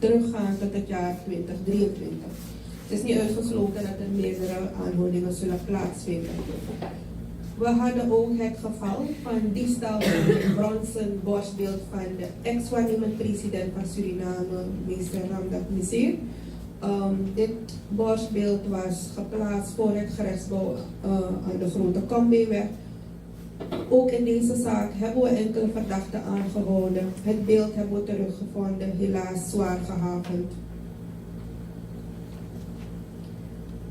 teruggaan tot het jaar 2023. Het is niet uitgesloten dat er meerdere aanhoudingen zullen plaatsvinden. We hadden ook het geval van diefstal van het bronzen borstbeeld van de ex-waarnemend president van Suriname, meester Ramdat Misir. Dit borstbeeld was geplaatst voor het gerechtsgebouw aan de Grote Kombeeweg. Ook in deze zaak hebben we enkele verdachten aangehouden. Het beeld hebben we teruggevonden, helaas zwaar gehavend.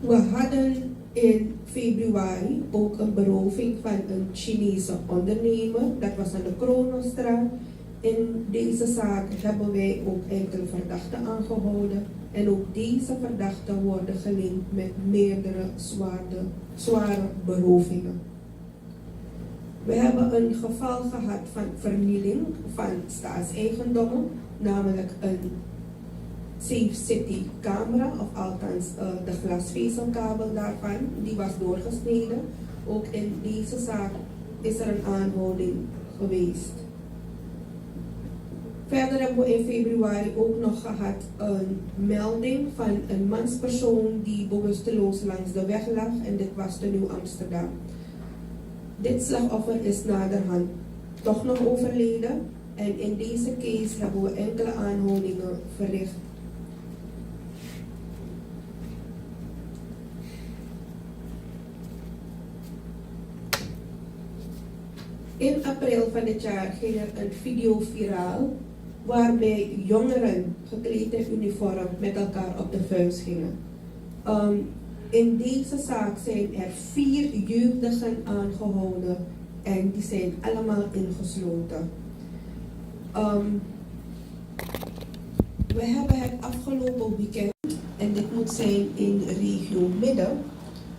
We hadden in februari ook een beroving van een Chinese ondernemer. Dat was aan de Kronosstraat. In deze zaak hebben wij ook enkele verdachten aangehouden. En ook deze verdachten worden gelinkt met meerdere zware berovingen. We hebben een geval gehad van vernieling van staatseigendommen, namelijk een Safe City camera, of althans de glasvezelkabel daarvan, die was doorgesneden. Ook in deze zaak is er een aanhouding geweest. Verder hebben we in februari ook nog gehad een melding van een manspersoon die bewusteloos langs de weg lag, en dit was te Nieuw Amsterdam. Dit slachtoffer is naderhand toch nog overleden, en in deze case hebben we enkele aanhoudingen verricht. In april van dit jaar ging er een video viraal waarbij jongeren gekleed in uniform met elkaar op de vuist gingen. In deze zaak zijn er 4 jeugdigen aangehouden en die zijn allemaal ingesloten. We hebben het afgelopen weekend, en dit moet zijn in regio Midden,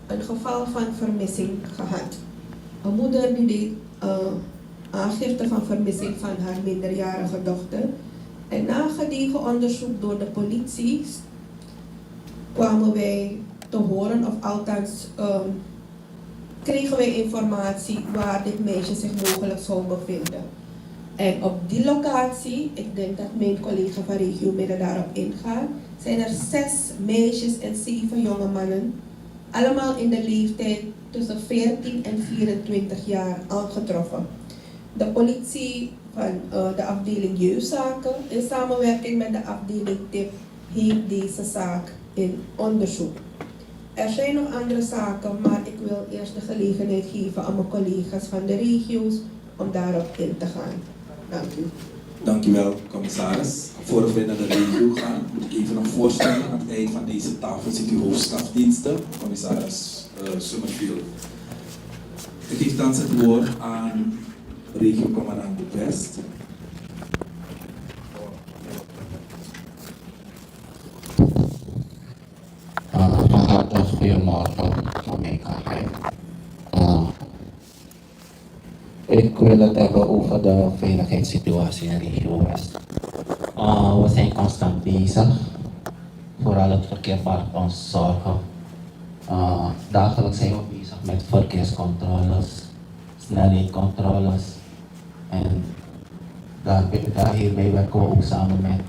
een geval van vermissing gehad. Een moeder die deed aangifte van vermissing van haar minderjarige dochter. En na gedegen onderzoek door de politie kwamen wij te horen, of althans kregen wij informatie waar dit meisje zich mogelijk zou bevinden. En op die locatie, ik denk dat mijn collega van regio Midden daarop ingaat, zijn er 6 meisjes en 7 jonge mannen, allemaal in de leeftijd tussen 14 en 24 jaar aangetroffen. De politie van de afdeling jeugdzaken in samenwerking met de afdeling TIP heeft deze zaak in onderzoek. Er zijn nog andere zaken, maar ik wil eerst de gelegenheid geven aan mijn collega's van de regio's om daarop in te gaan. Dank u. Dank u wel, commissaris. Voordat we naar de regio gaan, moet ik even nog voorstellen. Aan het eind van deze tafel zit uw hoofdstafdiensten, commissaris Summerfield. Ik geef thans het woord aan regiocommandant de West. Van harte goedemorgen, collega's. Ik wil het hebben over de veiligheidssituatie in regio West. We zijn constant bezig, vooral het verkeer maakt ons zorgen. Dagelijks zijn we bezig met verkeerscontroles, snelheidscontroles, en hierbij werken we ook samen met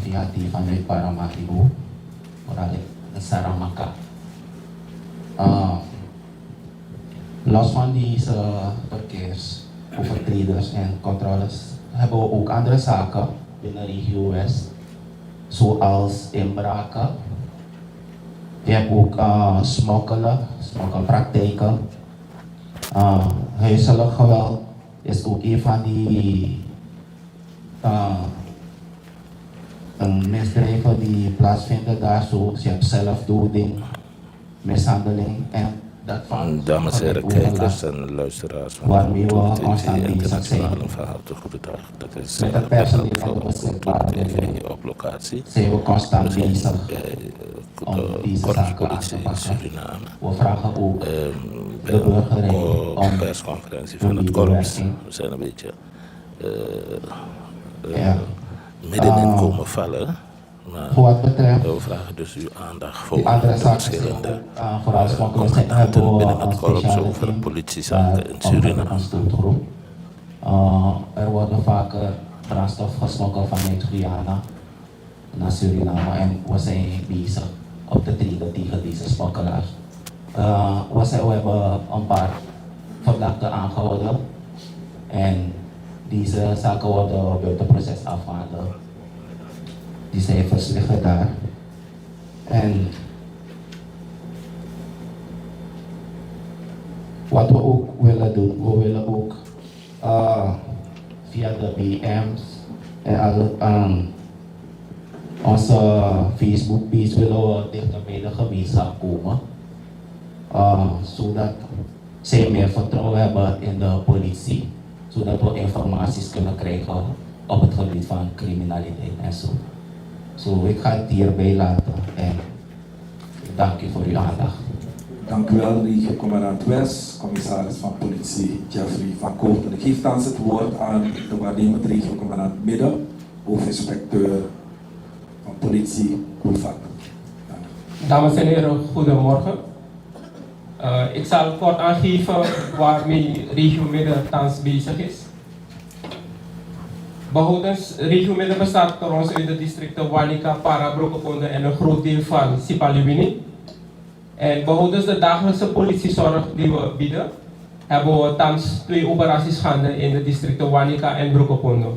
VHT vanuit Paramaribo, vooral in Saramaka. Los van deze verkeersovertreders en controles hebben we ook andere zaken binnen regio West, zoals inbraken. Je hebt ook smokkelpraktijken. Huiselijk geweld is ook een van die misdrijven die plaatsvinden daar, zoals je hebt zelfdoding, mishandeling en dat van. Dames en heren, kijkers en luisteraars van waarmee we TV constant bezig Internationale zijn. van harte goedendag. Dat is Met het personeel van van de beschikbare TV op locatie. zijn we constant We zijn bezig bij om de deze zaken aan te korpspolitie in pakken. Suriname. We vragen ook We de burgerij op om een persconferentie van het die korps. bewerking. We zijn een beetje Ja. middenin komen vallen. Maar Voor wat betreft we vragen dus uw aandacht voor die andere de zaken, verschillende vooral smokkelers, commandanten hebben we binnen het een korps speciale over team politiezaken in een Suriname. stootgroep. Er worden vaker brandstof gesmokkeld vanuit Guyana naar Suriname en we zijn bezig op te treden tegen deze smokkelaars. We hebben een paar verdachten aangehouden en deze zaken worden buiten proces afgehandeld. Die cijfers liggen daar. En wat we ook willen doen, we willen ook via de BM's en onze Facebook page willen we dichter bij de gemeenschap komen. Zodat zij meer vertrouwen hebben in de politie. Zodat we informaties kunnen krijgen op het gebied van criminaliteit en zo. Zo, ik ga het hierbij laten en ik dank u voor uw aandacht. Dank u wel, regio-commandant West, commissaris van politie Jeffrey van Koten. Ik geef thans het woord aan de waarnemend regio-commandant Midden, hoofdinspecteur van politie Koelvat. Dames en heren, goedemorgen. Ik zal kort aangeven waarmee Regio Midden thans bezig is. Behoudens Regio Midden bestaat door ons uit de districten Wanica, Para, Brokoponde en een groot deel van Sipaliwini. En behoudens de dagelijkse politiezorg die we bieden, hebben we thans 2 operaties gaande in de districten Wanica en Brokoponde.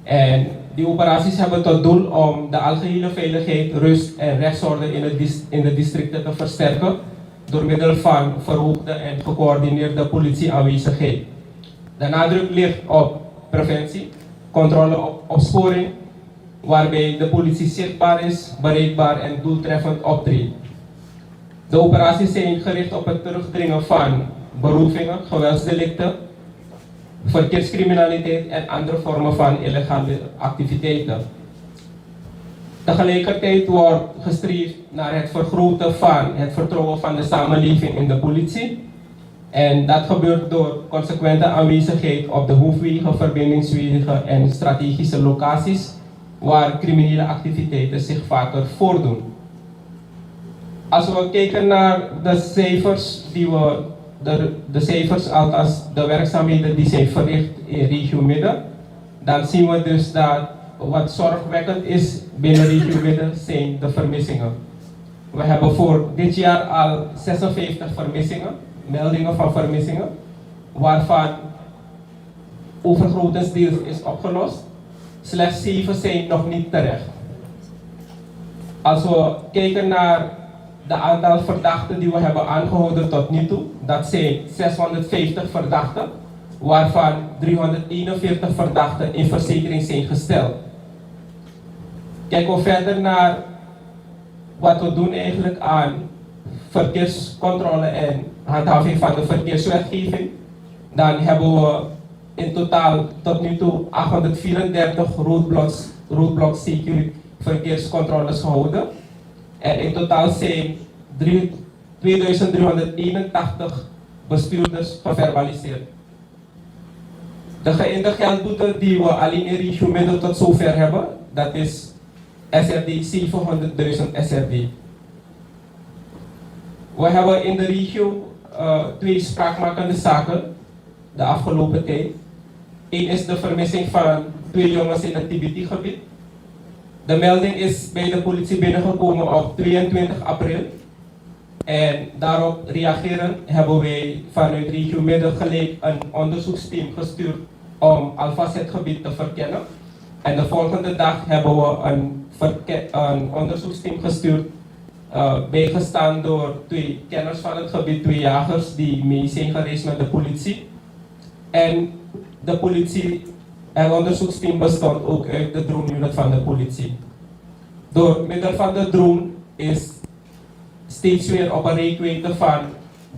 En die operaties hebben tot doel om de algehele veiligheid, rust en rechtsorde in de districten te versterken door middel van verhoogde en gecoördineerde politieaanwezigheid. De nadruk ligt op preventie, controle op opsporing, waarbij de politie zichtbaar is, bereikbaar en doeltreffend optreedt. De operaties zijn gericht op het terugdringen van berovingen, geweldsdelicten, verkeerscriminaliteit en andere vormen van illegale activiteiten. Tegelijkertijd wordt gestreefd naar het vergroten van het vertrouwen van de samenleving in de politie. En dat gebeurt door consequente aanwezigheid op de hoofdwegen, verbindingswegen en strategische locaties waar criminele activiteiten zich vaker voordoen. Als we kijken naar de cijfers de cijfers, althans de werkzaamheden die zijn verricht in Regio Midden, dan zien we dus dat wat zorgwekkend is binnen Regio Midden zijn de vermissingen. We hebben voor dit jaar al 56 vermissingen, meldingen van vermissingen, waarvan overgrotendeels is opgelost. Slechts 7 zijn nog niet terecht. Als we kijken naar de aantal verdachten die we hebben aangehouden tot nu toe, dat zijn 650 verdachten, waarvan 341 verdachten in verzekering zijn gesteld. Kijken we verder naar wat we doen eigenlijk aan verkeerscontrole en handhaving van de verkeerswetgeving, dan hebben we in totaal tot nu toe 834 roadblocks CQ verkeerscontroles gehouden. En in totaal zijn 2381 bestuurders geverbaliseerd. De geïnde geldboete die we alleen in Regio Midden tot zover hebben, dat is SRD 700.000 SRD. We hebben in de regio 2 spraakmakende zaken de afgelopen tijd. Eén is de vermissing van 2 jongens in het TBT-gebied. De melding is bij de politie binnengekomen op 22 april. En daarop reageren hebben wij vanuit Regio Midden gelijk een onderzoeksteam gestuurd om alvast het gebied te verkennen. En de volgende dag hebben we een onderzoeksteam gestuurd, bijgestaan door 2 kenners van het gebied, 2 jagers die mee zijn gereisd met de politie. En de politie en het onderzoeksteam bestond ook uit de drone unit van de politie. Door middel van de drone is steeds weer op een reikwijdte van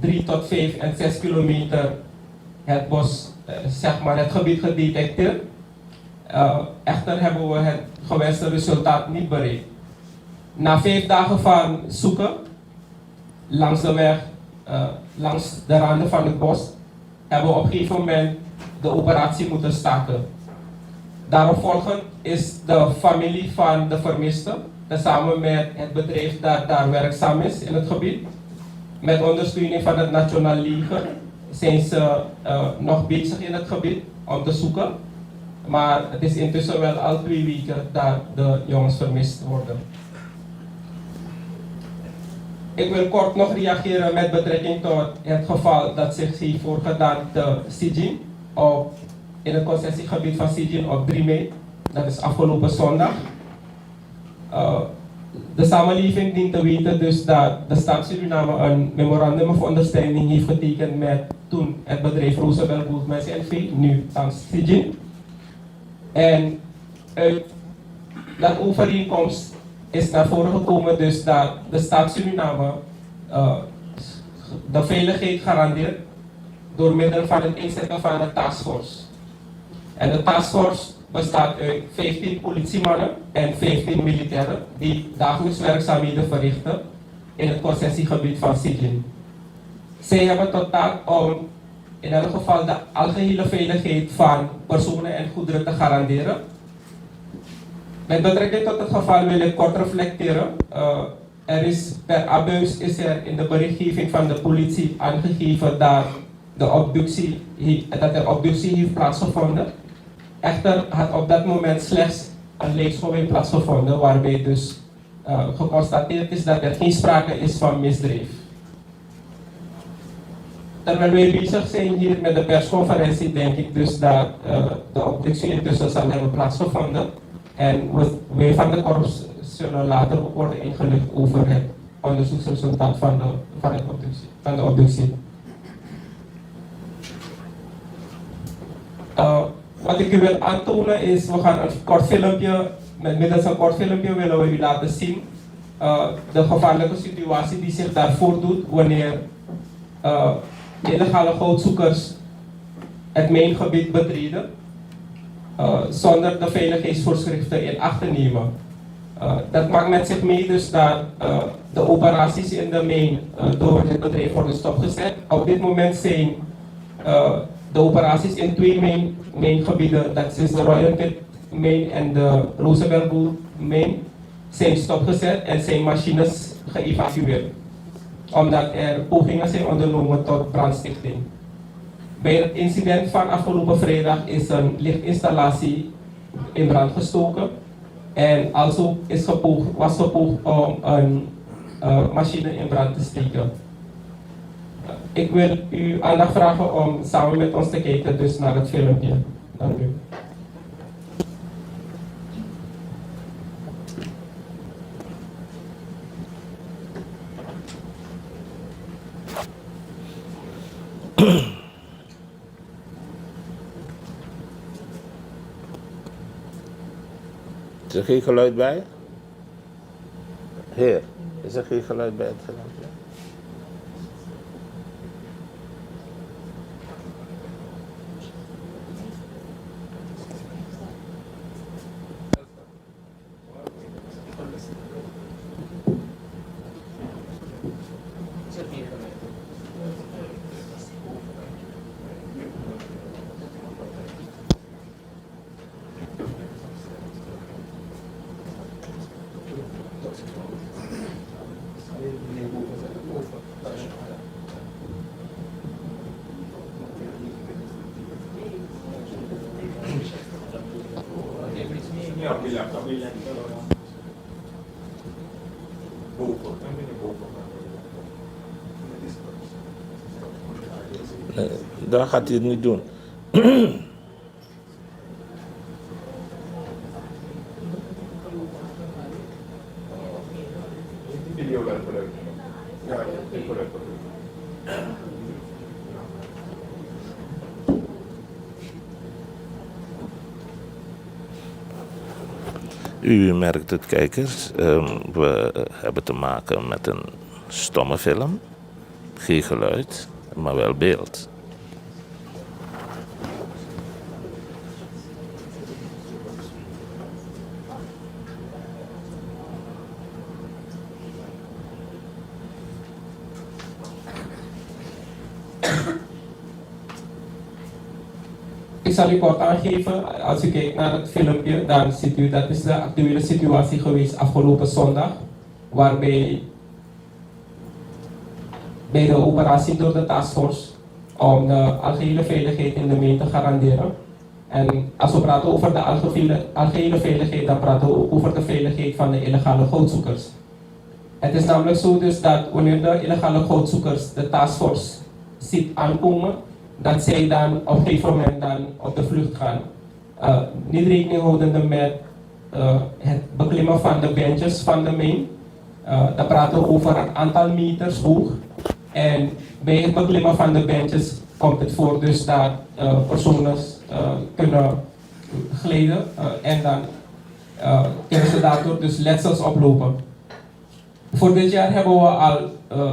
3 tot 5 en 6 kilometer het bos, het gebied gedetecteerd. Echter hebben we het gewenste resultaat niet bereikt. Na 5 dagen van zoeken langs de weg, langs de randen van het bos, hebben we op een gegeven moment de operatie moeten starten. Daaropvolgend is de familie van de vermiste, samen met het bedrijf dat daar werkzaam is in het gebied, met ondersteuning van het Nationaal Leger, zijn ze nog bezig in het gebied om te zoeken. Maar het is intussen wel al 2 weken dat de jongens vermist worden. Ik wil kort nog reageren met betrekking tot het geval dat zich heeft voorgedaan te Sijin in het concessiegebied van Sijin op 3 mei. Dat is afgelopen zondag. De samenleving dient te weten dus dat de staat Suriname een memorandum of understanding heeft getekend met toen het bedrijf Roosevelt Goldmines NV, nu thans Sijin. En uit dat overeenkomst is naar voren gekomen dus dat de staat Suriname de veiligheid garandeert door middel van het inzetten van een taskforce. En de taskforce bestaat uit 15 politiemannen en 15 militairen die dagelijks werkzaamheden verrichten in het concessiegebied van Sijin. Zij hebben tot taak om in elk geval de algehele veiligheid van personen en goederen te garanderen. Met betrekking tot het geval wil ik kort reflecteren. Per abuis is er in de berichtgeving van de politie aangegeven dat er obductie heeft plaatsgevonden. Echter had op dat moment slechts een lijkschouwing plaatsgevonden, waarbij dus geconstateerd is dat er geen sprake is van misdrijf. Terwijl wij bezig zijn hier met de persconferentie, denk ik dus dat de obductie intussen zal hebben plaatsgevonden. En wij van de korps zullen later ook worden ingelicht over het onderzoeksresultaat van de obductie. Wat ik u wil aantonen is, we gaan een kort filmpje, middels een kort filmpje willen we u laten zien de gevaarlijke situatie die zich daar voordoet wanneer illegale goudzoekers het mijngebied betreden zonder de veiligheidsvoorschriften in acht te nemen. Dat maakt met zich mee dus dat de operaties in de mijn door het bedrijf worden stopgezet. Op dit moment zijn de operaties in 2 mijngebieden, dat is de Royal Pit Mine en de Roosevelt Gold Mine, zijn stopgezet en zijn machines geëvacueerd. Omdat er pogingen zijn ondernomen tot brandstichting. Bij het incident van afgelopen vrijdag is een lichtinstallatie in brand gestoken. En also was gepoogd om een machine in brand te steken. Ik wil u aandacht vragen om samen met ons te kijken dus naar het filmpje. Dank u. Is er geen geluid bij? Heer, is er geen geluid bij het filmpje? Nee, dan gaat hij het niet doen. U merkt het, kijkers, we hebben te maken met een stomme film. Geen geluid, maar wel beeld. Ik zal u kort aangeven, als u kijkt naar het filmpje, dan ziet u dat is de actuele situatie geweest afgelopen zondag, waarbij bij de operatie door de taskforce om de algehele veiligheid in de mijn te garanderen En als we praten over de algehele veiligheid, dan praten we ook over de veiligheid van de illegale goudzoekers. Het is namelijk zo dus dat wanneer de illegale goudzoekers de taskforce ziet aankomen, dat zij dan op een gegeven moment dan op de vlucht gaan. Niet rekening houdende met het beklimmen van de benches van de mijn. Dan praten we over een aantal meters hoog. En bij het beklimmen van de benches komt het voor dus dat personen kunnen glijden en dan kunnen ze daardoor dus letsels oplopen. Voor dit jaar hebben we al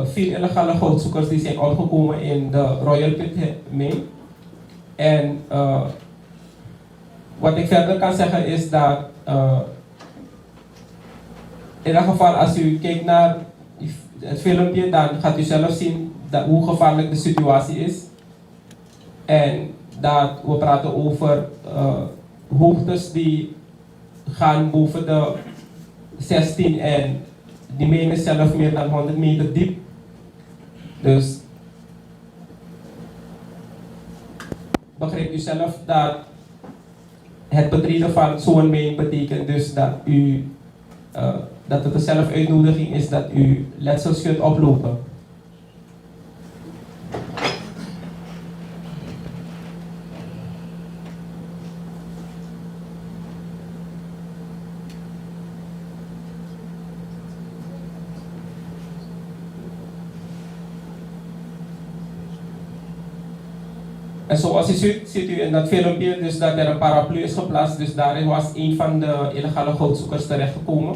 4 illegale goudzoekers die zijn opgekomen in de Royal Pit Mine. En wat ik verder kan zeggen is dat in ieder geval als u kijkt naar het filmpje, dan gaat u zelf zien dat hoe gevaarlijk de situatie is. En dat we praten over hoogtes die gaan boven de 16 en die menen zelf meer dan 100 meter diep. Dus begrijpt u zelf dat het betreden van zo'n mijn betekent dus dat dat het een zelfuitnodiging is dat u letsels kunt oplopen. En zoals u ziet u in dat filmpje dus dat er een paraplu is geplaatst, dus daarin was een van de illegale goudzoekers terechtgekomen.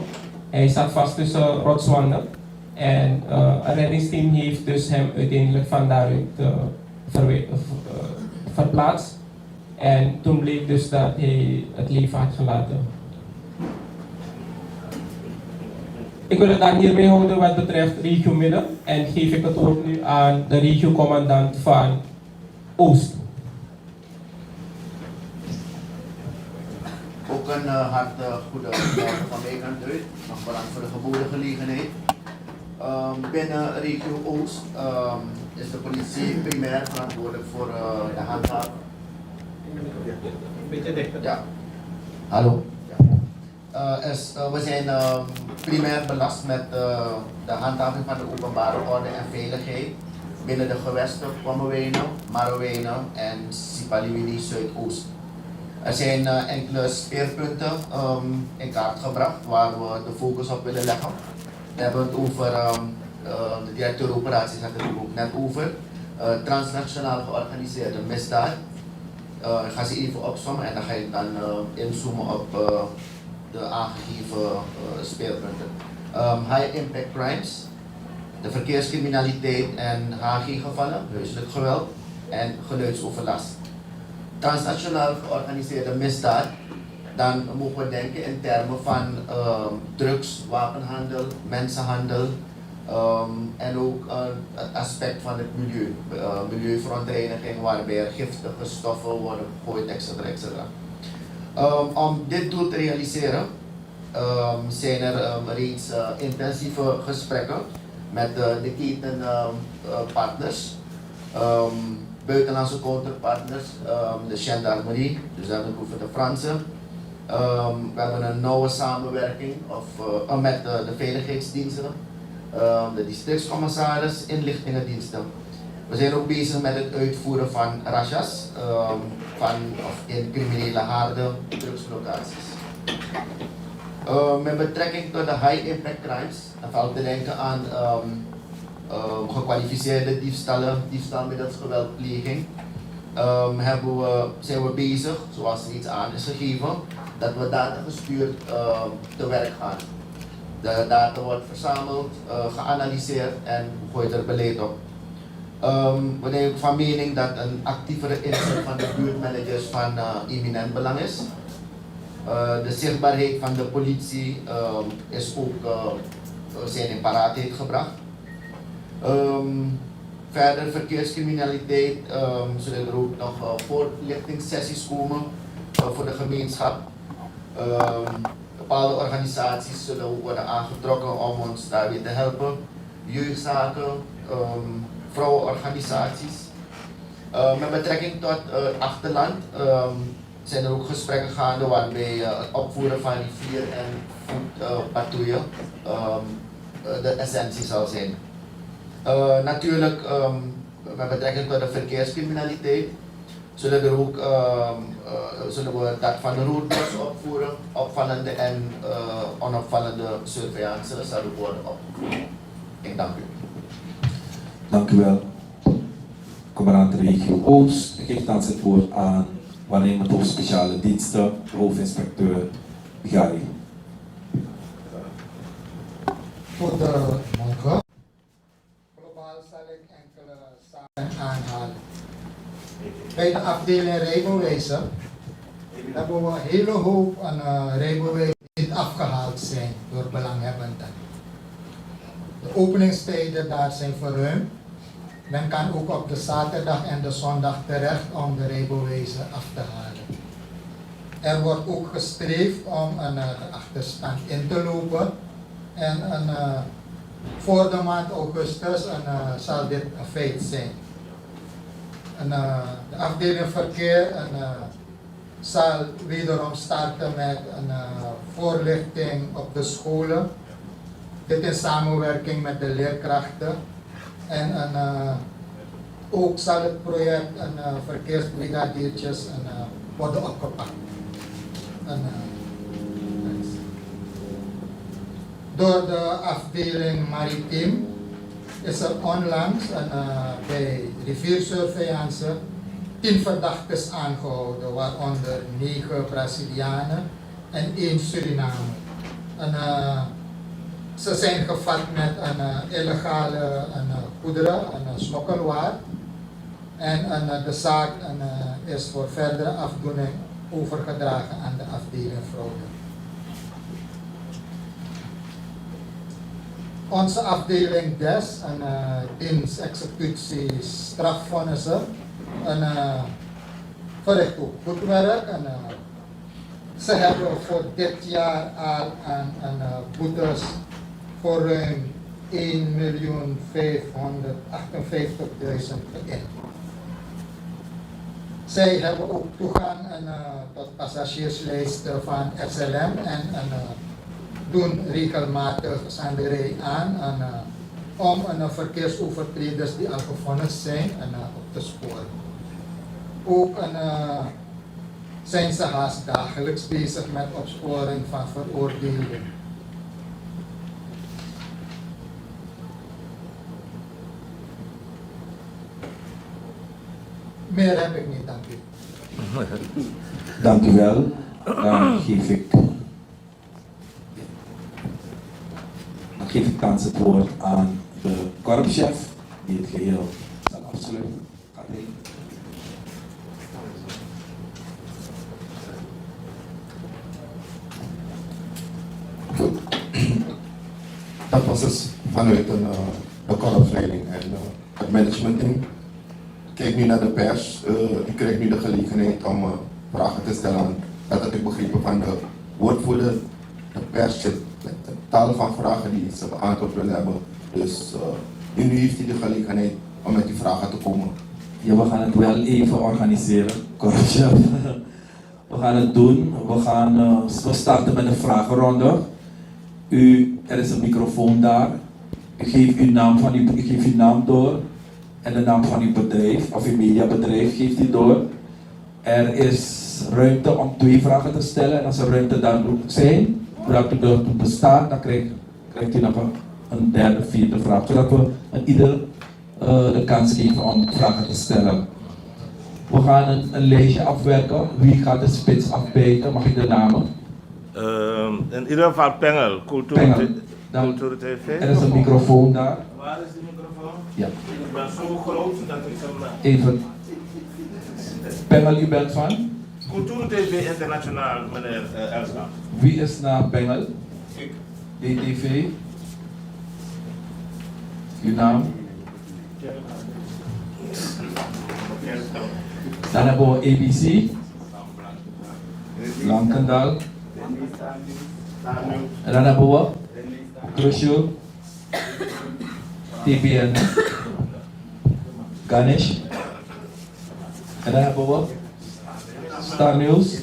Hij zat vast tussen rotswanden en een reddingsteam heeft dus hem uiteindelijk van daaruit verplaatst. En toen bleek dus dat hij het leven had gelaten. Ik wil het dan hiermee houden wat betreft regio Midden en geef ik het woord nu aan de regio-commandant van Oost. Ook een hartelijk goedemorgen van mij kant uit. Nog bedankt voor de geboden gelegenheid. Binnen regio Oost is de politie primair verantwoordelijk voor de handhaving. Ja. Hallo. Ja. We zijn primair belast met de handhaving van de openbare orde en veiligheid binnen de gewesten Kwamawena, Marawena en Sipaliwini Zuidoost. Er zijn enkele speerpunten in kaart gebracht waar we de focus op willen leggen. We hebben het over, de directeur operaties had het er ook net over, transnationaal georganiseerde misdaad. Ik ga ze even opsommen en dan ga ik dan inzoomen op de aangegeven speerpunten. High impact crimes, de verkeerscriminaliteit en HG-gevallen, huiselijk geweld en geluidsoverlast. Transnationaal georganiseerde misdaad, dan mogen we denken in termen van drugs, wapenhandel, mensenhandel en ook het aspect van het milieu, milieuverontreiniging waarbij er giftige stoffen worden gegooid, etc. Om dit doel te realiseren zijn er reeds intensieve gesprekken met de ketenpartners. Buitenlandse counterpartners, de gendarmerie, dus dat hebben we over de Franse. We hebben een nauwe samenwerking met de veiligheidsdiensten, de districtscommissaris, inlichtingendiensten. We zijn ook bezig met het uitvoeren van razzia's in criminele harde drugslocaties. Met betrekking tot de high impact crimes, dan valt te denken aan gekwalificeerde diefstallen, diefstal middels geweldpleging, zijn we bezig, zoals reeds aan is gegeven, dat we data gestuurd te werk gaan. De data wordt verzameld, geanalyseerd en gooit er beleid op. We zijn ook van mening dat een actievere inzet van de buurtmanagers van eminent belang is. De zichtbaarheid van de politie is ook zijn in paraatheid gebracht. Verder verkeerscriminaliteit zullen er ook nog voorlichtingssessies komen voor de gemeenschap. Bepaalde organisaties zullen ook worden aangetrokken om ons daarbij te helpen. Jeugdzaken, vrouwenorganisaties. Met betrekking tot achterland zijn er ook gesprekken gaande waarbij het opvoeren van rivier- en voetpatrouille de essentie zal zijn. Natuurlijk, met betrekking tot de verkeerscriminaliteit, zullen we dat van de roadblocks opvoeren, opvallende en onopvallende surveillance zal ook worden opgevoerd. Ik dank u. Dank u wel. Commandant regio Oost. Ik geef thans het woord aan waarnemend hoofd speciale diensten, hoofdinspecteur Gari. Goedemorgen. Globaal zal ik enkele zaken aanhalen. Bij de afdeling rijbewijzen hebben we een hele hoop aan rijbewijzen die niet afgehaald zijn door belanghebbenden. De openingstijden daar zijn verruimd. Men kan ook op de zaterdag en de zondag terecht om de rijbewijzen af te halen. Er wordt ook gestreefd om de achterstand in te lopen. En voor de maand augustus zal dit een feit zijn. De afdeling verkeer zal wederom starten met een voorlichting op de scholen. Dit in samenwerking met de leerkrachten. En ook zal het project verkeersbrigadiertjes worden opgepakt. Door de afdeling maritiem is er onlangs bij riviersurveillance 10 verdachtes aangehouden, waaronder 9 Brazilianen en 1 Surinamer. Ze zijn gevat met illegale goederen, smokkelwaar. En de zaak is voor verdere afdoening overgedragen aan de afdeling fraude. Onze afdeling DES, dienst executie strafvonnissen, verricht ook goed werk. Ze hebben voor dit jaar al aan boetes voor ruim 1.558.000 in. Zij hebben ook toegang tot passagierslijsten van SLM en doen regelmatig zanderij aan om verkeersovertreders die al gevonnist zijn op te sporen. Ook zijn ze haast dagelijks bezig met opsporing van veroordeelden. Meer heb ik niet, dank u. Dank u wel. Dan geef ik thans het woord aan de korpschef die het geheel zal afsluiten. Gaat heen. Dat was dus vanuit de korpsleiding en het managementteam. Kijk nu naar de pers. Ik krijg nu de gelegenheid om vragen te stellen. Dat heb ik begrepen van de woordvoerder. De pers zit met een tal van vragen die ze beantwoord willen hebben. Dus nu heeft hij de gelegenheid om met die vragen te komen. Ja, we gaan het wel even organiseren, korpschef. We gaan het doen. We starten met een vragenronde. Er is een microfoon daar. U geeft uw naam door en de naam van uw bedrijf of uw mediabedrijf geeft u door. Er is ruimte om 2 vragen te stellen en als er ruimte daar moet zijn, zodat u er bestaat, dan krijgt u nog een derde, vierde vraag, zodat we aan ieder de kans geven om vragen te stellen. We gaan een lijstje afwerken. Wie gaat de spits afbijten? Mag ik de namen? In ieder geval Pengel, Pengel. Cultuur TV. Er is een microfoon daar. Waar is die microfoon? Ja. Ik ben zo groot dat ik hem... Even. Pengel, u bent van? Cultuur TV Internationaal, meneer Elsa. Wie is naar Pengel? Ik. DTV. Uw naam? Dan hebben we ABC. Lankendal. En dan hebben we Crucial. TPN. Ganesh. En dan hebben we Star News.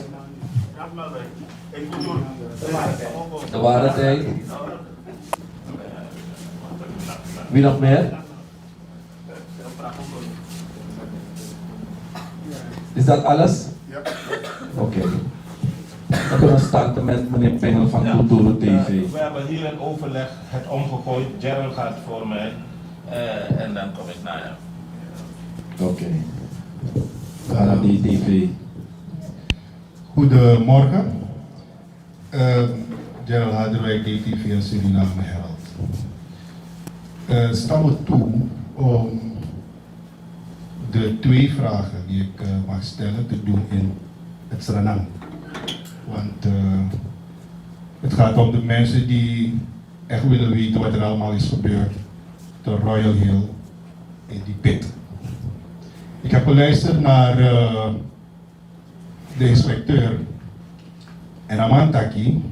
De Ware Tijd. Wie nog meer? Is dat alles? Ja. Oké. Dan kunnen we starten met meneer Pengel van Cultuur TV. We hebben hier een overleg het omgegooid. Gerald gaat voor mij en dan kom ik naar hem. Oké. We gaan naar die TV. Goedemorgen. Gerald Harderwijk, DTV en Suriname Herald. Staan we toe om de 2 vragen die ik mag stellen te doen in het Suriname. Want het gaat om de mensen die echt willen weten wat er allemaal is gebeurd te Royal Hill in die pit. Ik heb geluisterd naar de inspecteur en Amantaki.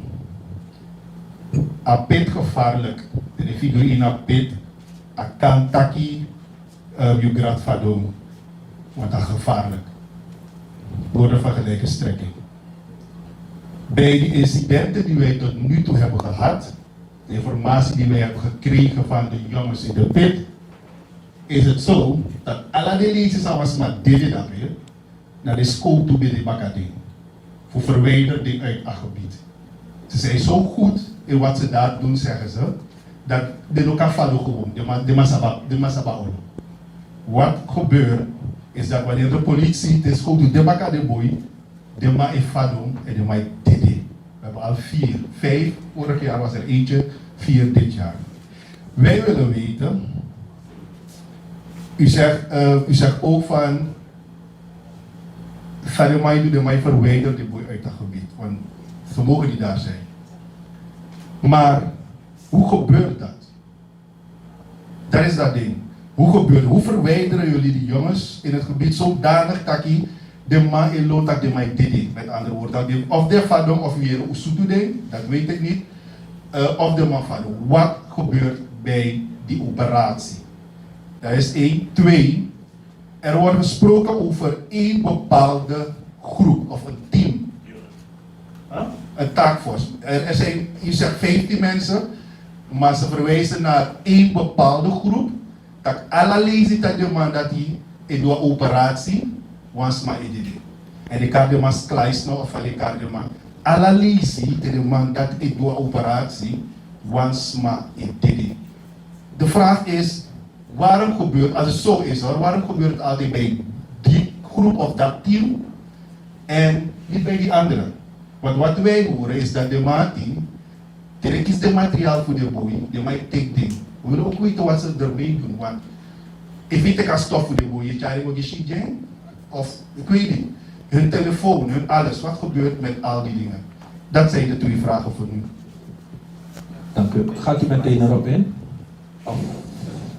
A pit gevaarlijk. De figuur in a pit. A kan taki je grad vadong. Want dat gevaarlijk. Woorden van gelijke strekking. Bij de incidenten die wij tot nu toe hebben gehad, de informatie die wij hebben gekregen van de jongens in de pit, is het zo dat alle de lezers was maar dit dan weer naar de school toe bij de bakading. Voor verwijdering uit het gebied. Ze zijn zo goed in wat ze daar doen, zeggen ze, dat de lokale valo gewoon, de masaba. Wat gebeurt is dat wanneer de politie de school doet, de bakading boy, de ma is fadom en de ma is dede. We hebben al 4, 5, vorig jaar was er eentje, 4 dit jaar. Wij willen weten, u zegt ook van de mij doet de mij verwijderen die boy uit dat gebied, want ze mogen niet daar zijn. Maar hoe gebeurt dat? Dat is dat ding. Hoe verwijderen jullie die jongens in het gebied zodanig dat de man in loon dat de mij dit. Met andere woorden, of de vadom of weer een ding, dat weet ik niet. Of de man vadom. Wat gebeurt bij die operatie? Dat is 1. 2. Er wordt gesproken over één bepaalde groep of een team. Een taakforce. Er zijn, je zegt 15 mensen, maar ze verwijzen naar één bepaalde groep. Dat alle lezen dat de man dat hij in de operatie was maar edit. En ik kan de man sklijs nog of ik kan de man. Alle lezen dat de man dat in de operatie was maar edit. De vraag is, waarom gebeurt, als het zo is hoor, waarom gebeurt het altijd bij die groep of dat team en niet bij die anderen? Want wat wij horen is dat de man die is de materiaal voor de boy, de man take ding. We willen ook weten wat ze ermee doen, want ik weet ik stof voor de boy, je tjari ook je of ik weet niet, hun telefoon, hun alles, wat gebeurt met al die dingen? Dat zijn de 2 vragen voor nu. Dank u. Gaat u meteen erop in?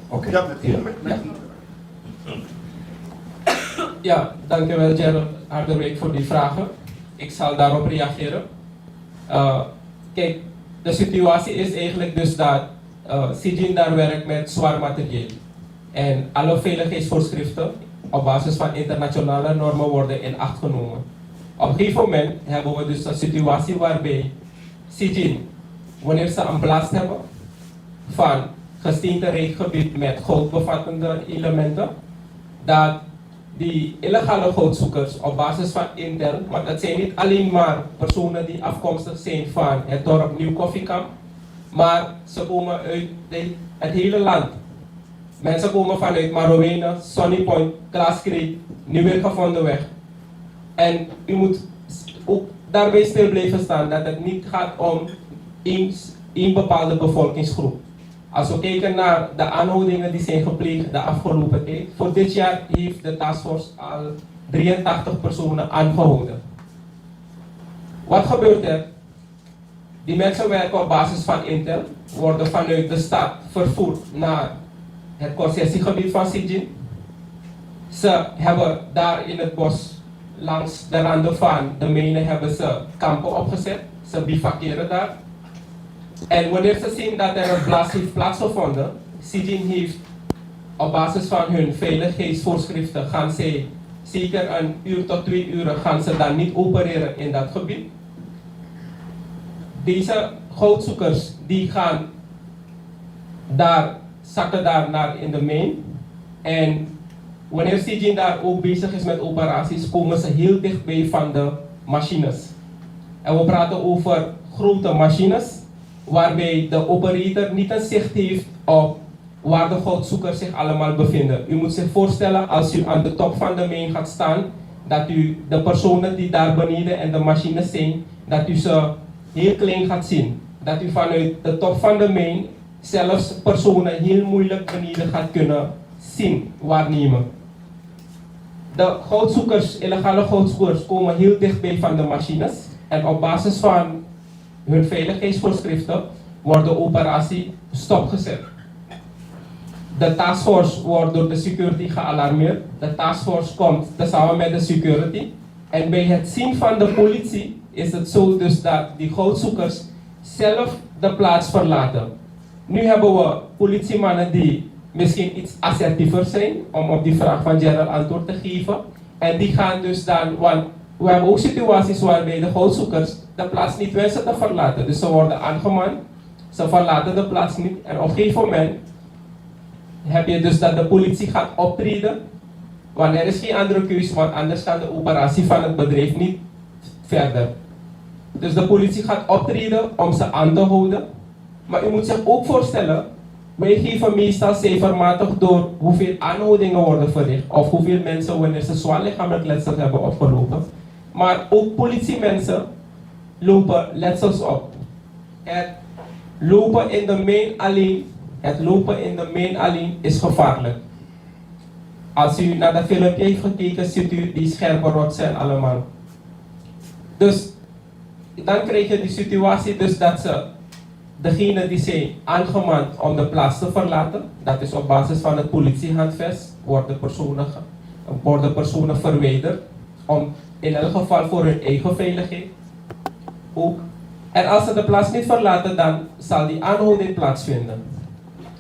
Oké. Ja, Ja, dankjewel Gerald Harderwijk voor die vragen. Ik zal daarop reageren. Kijk, de situatie is eigenlijk dus dat Sijin daar werkt met zwaar materieel. En alle veiligheidsvoorschriften op basis van internationale normen worden in acht genomen. Op een gegeven moment hebben we dus een situatie waarbij Sijin, wanneer ze een blast hebben van gesteentereich gebied met goudbevattende elementen, dat die illegale goudzoekers op basis van intern, want het zijn niet alleen maar personen die afkomstig zijn van het dorp Nieuw Koffiekamp, maar ze komen uit het hele land. Mensen komen vanuit Marowena, Sonny Point, Klaaskreek, Nieuwwerkgevondeweg. En u moet ook daarbij stil blijven staan dat het niet gaat om één bepaalde bevolkingsgroep. Als we kijken naar de aanhoudingen die zijn gepleegd de afgelopen tijd, voor dit jaar heeft de taskforce al 83 personen aangehouden. Wat gebeurt er? Die mensen werken op basis van Intel, worden vanuit de stad vervoerd naar het concessiegebied van Sijin. Ze hebben daar in het bos, langs de randen van de mijnen, hebben ze kampen opgezet. Ze bivakeren daar. En wanneer ze zien dat er een blast heeft plaatsgevonden, Sijin heeft op basis van hun veiligheidsvoorschriften gaan zij zeker een uur tot 2 uur gaan ze dan niet opereren in dat gebied. Deze goudzoekers die gaan zakken daar naar in de main. En wanneer CJ daar ook bezig is met operaties, komen ze heel dichtbij van de machines. En we praten over grote machines, waarbij de operator niet een zicht heeft op waar de goudzoekers zich allemaal bevinden. U moet zich voorstellen, als u aan de top van de main gaat staan, dat u de personen die daar beneden en de machines zijn, dat u ze heel klein gaat zien. Dat u vanuit de top van de main zelfs personen heel moeilijk beneden gaat kunnen zien, waarnemen. De goudzoekers, illegale goudzoekers, komen heel dichtbij van de machines en op basis van hun veiligheidsvoorschriften wordt de operatie stopgezet. De taskforce wordt door de security gealarmeerd. De taskforce komt tezamen met de security. En bij het zien van de politie is het zo dus dat die goudzoekers zelf de plaats verlaten. Nu hebben we politiemannen die misschien iets assertiever zijn om op die vraag van Gerald antwoord te geven. En die gaan dus dan, want we hebben ook situaties waarbij de goudzoekers de plaats niet wensen te verlaten. Dus ze worden aangemand, ze verlaten de plaats niet en op een gegeven moment heb je dus dat de politie gaat optreden. Want er is geen andere keuze, want anders kan de operatie van het bedrijf niet verder. Dus de politie gaat optreden om ze aan te houden. Maar u moet zich ook voorstellen, wij geven meestal cijfermatig door hoeveel aanhoudingen worden verricht. Of hoeveel mensen wanneer ze zwaar lichamelijk letsel hebben opgelopen. Maar ook politiemensen lopen letsels op. Het lopen in de main alleen is gevaarlijk. Als u naar dat filmpje heeft gekeken, ziet u die scherpe rotsen allemaal. Dus dan krijg je die situatie dus dat ze, degene die zijn aangemand om de plaats te verlaten, dat is op basis van het politiehandvest, worden personen verwijderd, om in elk geval voor hun eigen veiligheid ook. En als ze de plaats niet verlaten, dan zal die aanhouding plaatsvinden.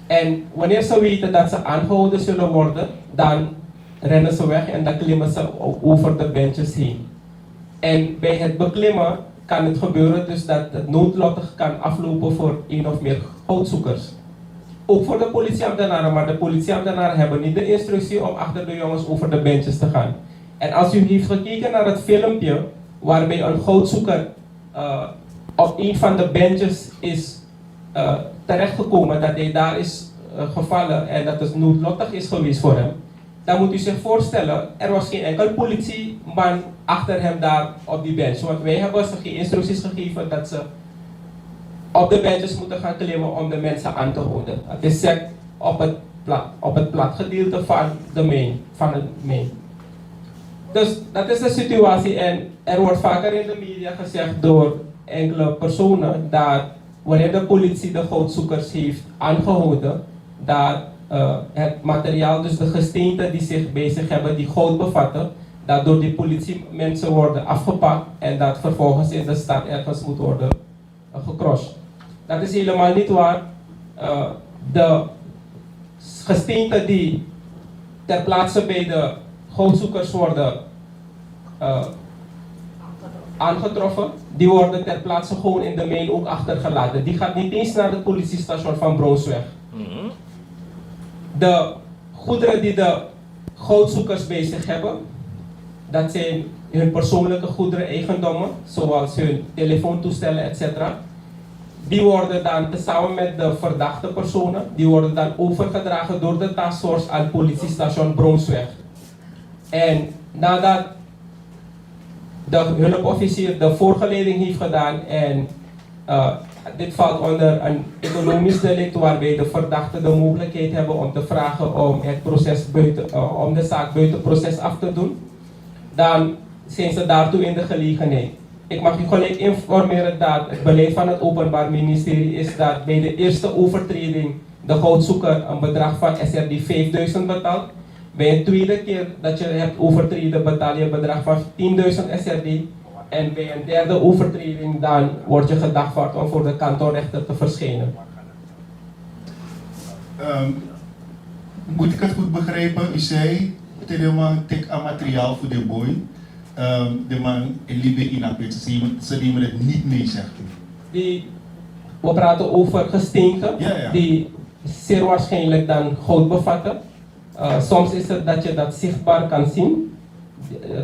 En wanneer ze weten dat ze aangehouden zullen worden, dan rennen ze weg en dan klimmen ze over de benches heen. En bij het beklimmen kan het gebeuren dus dat het noodlottig kan aflopen voor één of meer goudzoekers. Ook voor de politieambtenaren, maar de politieambtenaren hebben niet de instructie om achter de jongens over de benches te gaan. En als u heeft gekeken naar het filmpje waarbij een goudzoeker op een van de benches is terechtgekomen, dat hij daar is gevallen en dat het noodlottig is geweest voor hem, dan moet u zich voorstellen, er was geen enkel politieman achter hem daar op die bench. Want wij hebben ze geen instructies gegeven dat ze op de benches moeten gaan klimmen om de mensen aan te houden. Het is zeg op het plat gedeelte van de main. Dus dat is de situatie en er wordt vaker in de media gezegd door enkele personen dat wanneer de politie de goudzoekers heeft aangehouden, dat het materiaal, dus de gesteenten die zich bij zich hebben, die goud bevatten, dat door die politiemensen worden afgepakt en dat vervolgens in de stad ergens moet worden gecroshed. Dat is helemaal niet waar. De gesteenten die ter plaatse bij de goudzoekers worden aangetroffen, die worden ter plaatse gewoon in de main ook achtergelaten. Die gaat niet eens naar het politiestation van Bronsweg. De goederen die de goudzoekers bij zich hebben, dat zijn hun persoonlijke goederen, eigendommen, zoals hun telefoontoestellen, etc. Die worden dan tezamen met de verdachte personen, die worden dan overgedragen door de taskforce aan het politiestation Bronsweg. En nadat de hulpofficier de voorgeleiding heeft gedaan en dit valt onder een economisch delict waarbij de verdachten de mogelijkheid hebben om te vragen om om de zaak buiten proces af te doen, dan zijn ze daartoe in de gelegenheid. Ik mag u gelijk informeren dat het beleid van het Openbaar Ministerie is dat bij de eerste overtreding de goudzoeker een bedrag van SRD 5000 betaalt. Bij een tweede keer dat je hebt overtreden betaal je een bedrag van 10.000 SRD. En bij een derde overtreding dan word je gedagvaard om voor de kantonrechter te verschijnen. Moet ik het goed begrijpen? U zei Het is een tek aan materiaal voor de boy. De man in Libië in Apit, ze nemen het niet mee, zegt u. We praten over gesteenten Ja. die zeer waarschijnlijk dan goud bevatten. Soms is het dat je dat zichtbaar kan zien,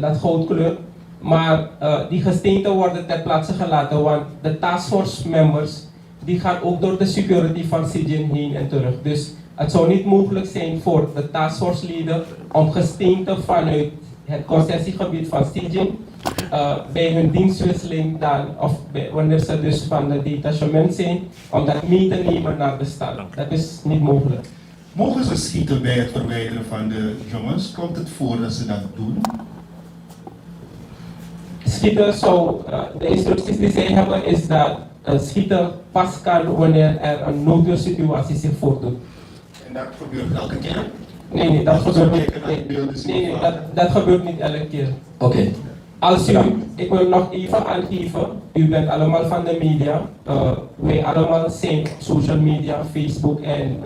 dat goudkleur. Maar die gesteenten worden ter plaatse gelaten, want de taskforce members die gaan ook door de security van Sijin heen en terug. Dus het zou niet mogelijk zijn voor de taskforce leader om gesteenten vanuit het concessiegebied van Sijin bij hun dienstwisseling dan, of wanneer ze dus van het detachement zijn, om dat mee te nemen naar de stad. Dat is niet mogelijk. Mogen ze schieten bij het verwijderen van de jongens? Komt het voor dat ze dat doen? Schieten zou, de instructies die zij hebben is dat schieten pas kan wanneer er een noodsituatie zich voordoet. En dat gebeurt elke keer? Nee, dat gebeurt niet. Nee, dat gebeurt niet elke keer. Oké. Als u, ik wil nog even aangeven, u bent allemaal van de media. Wij allemaal zijn op social media, Facebook en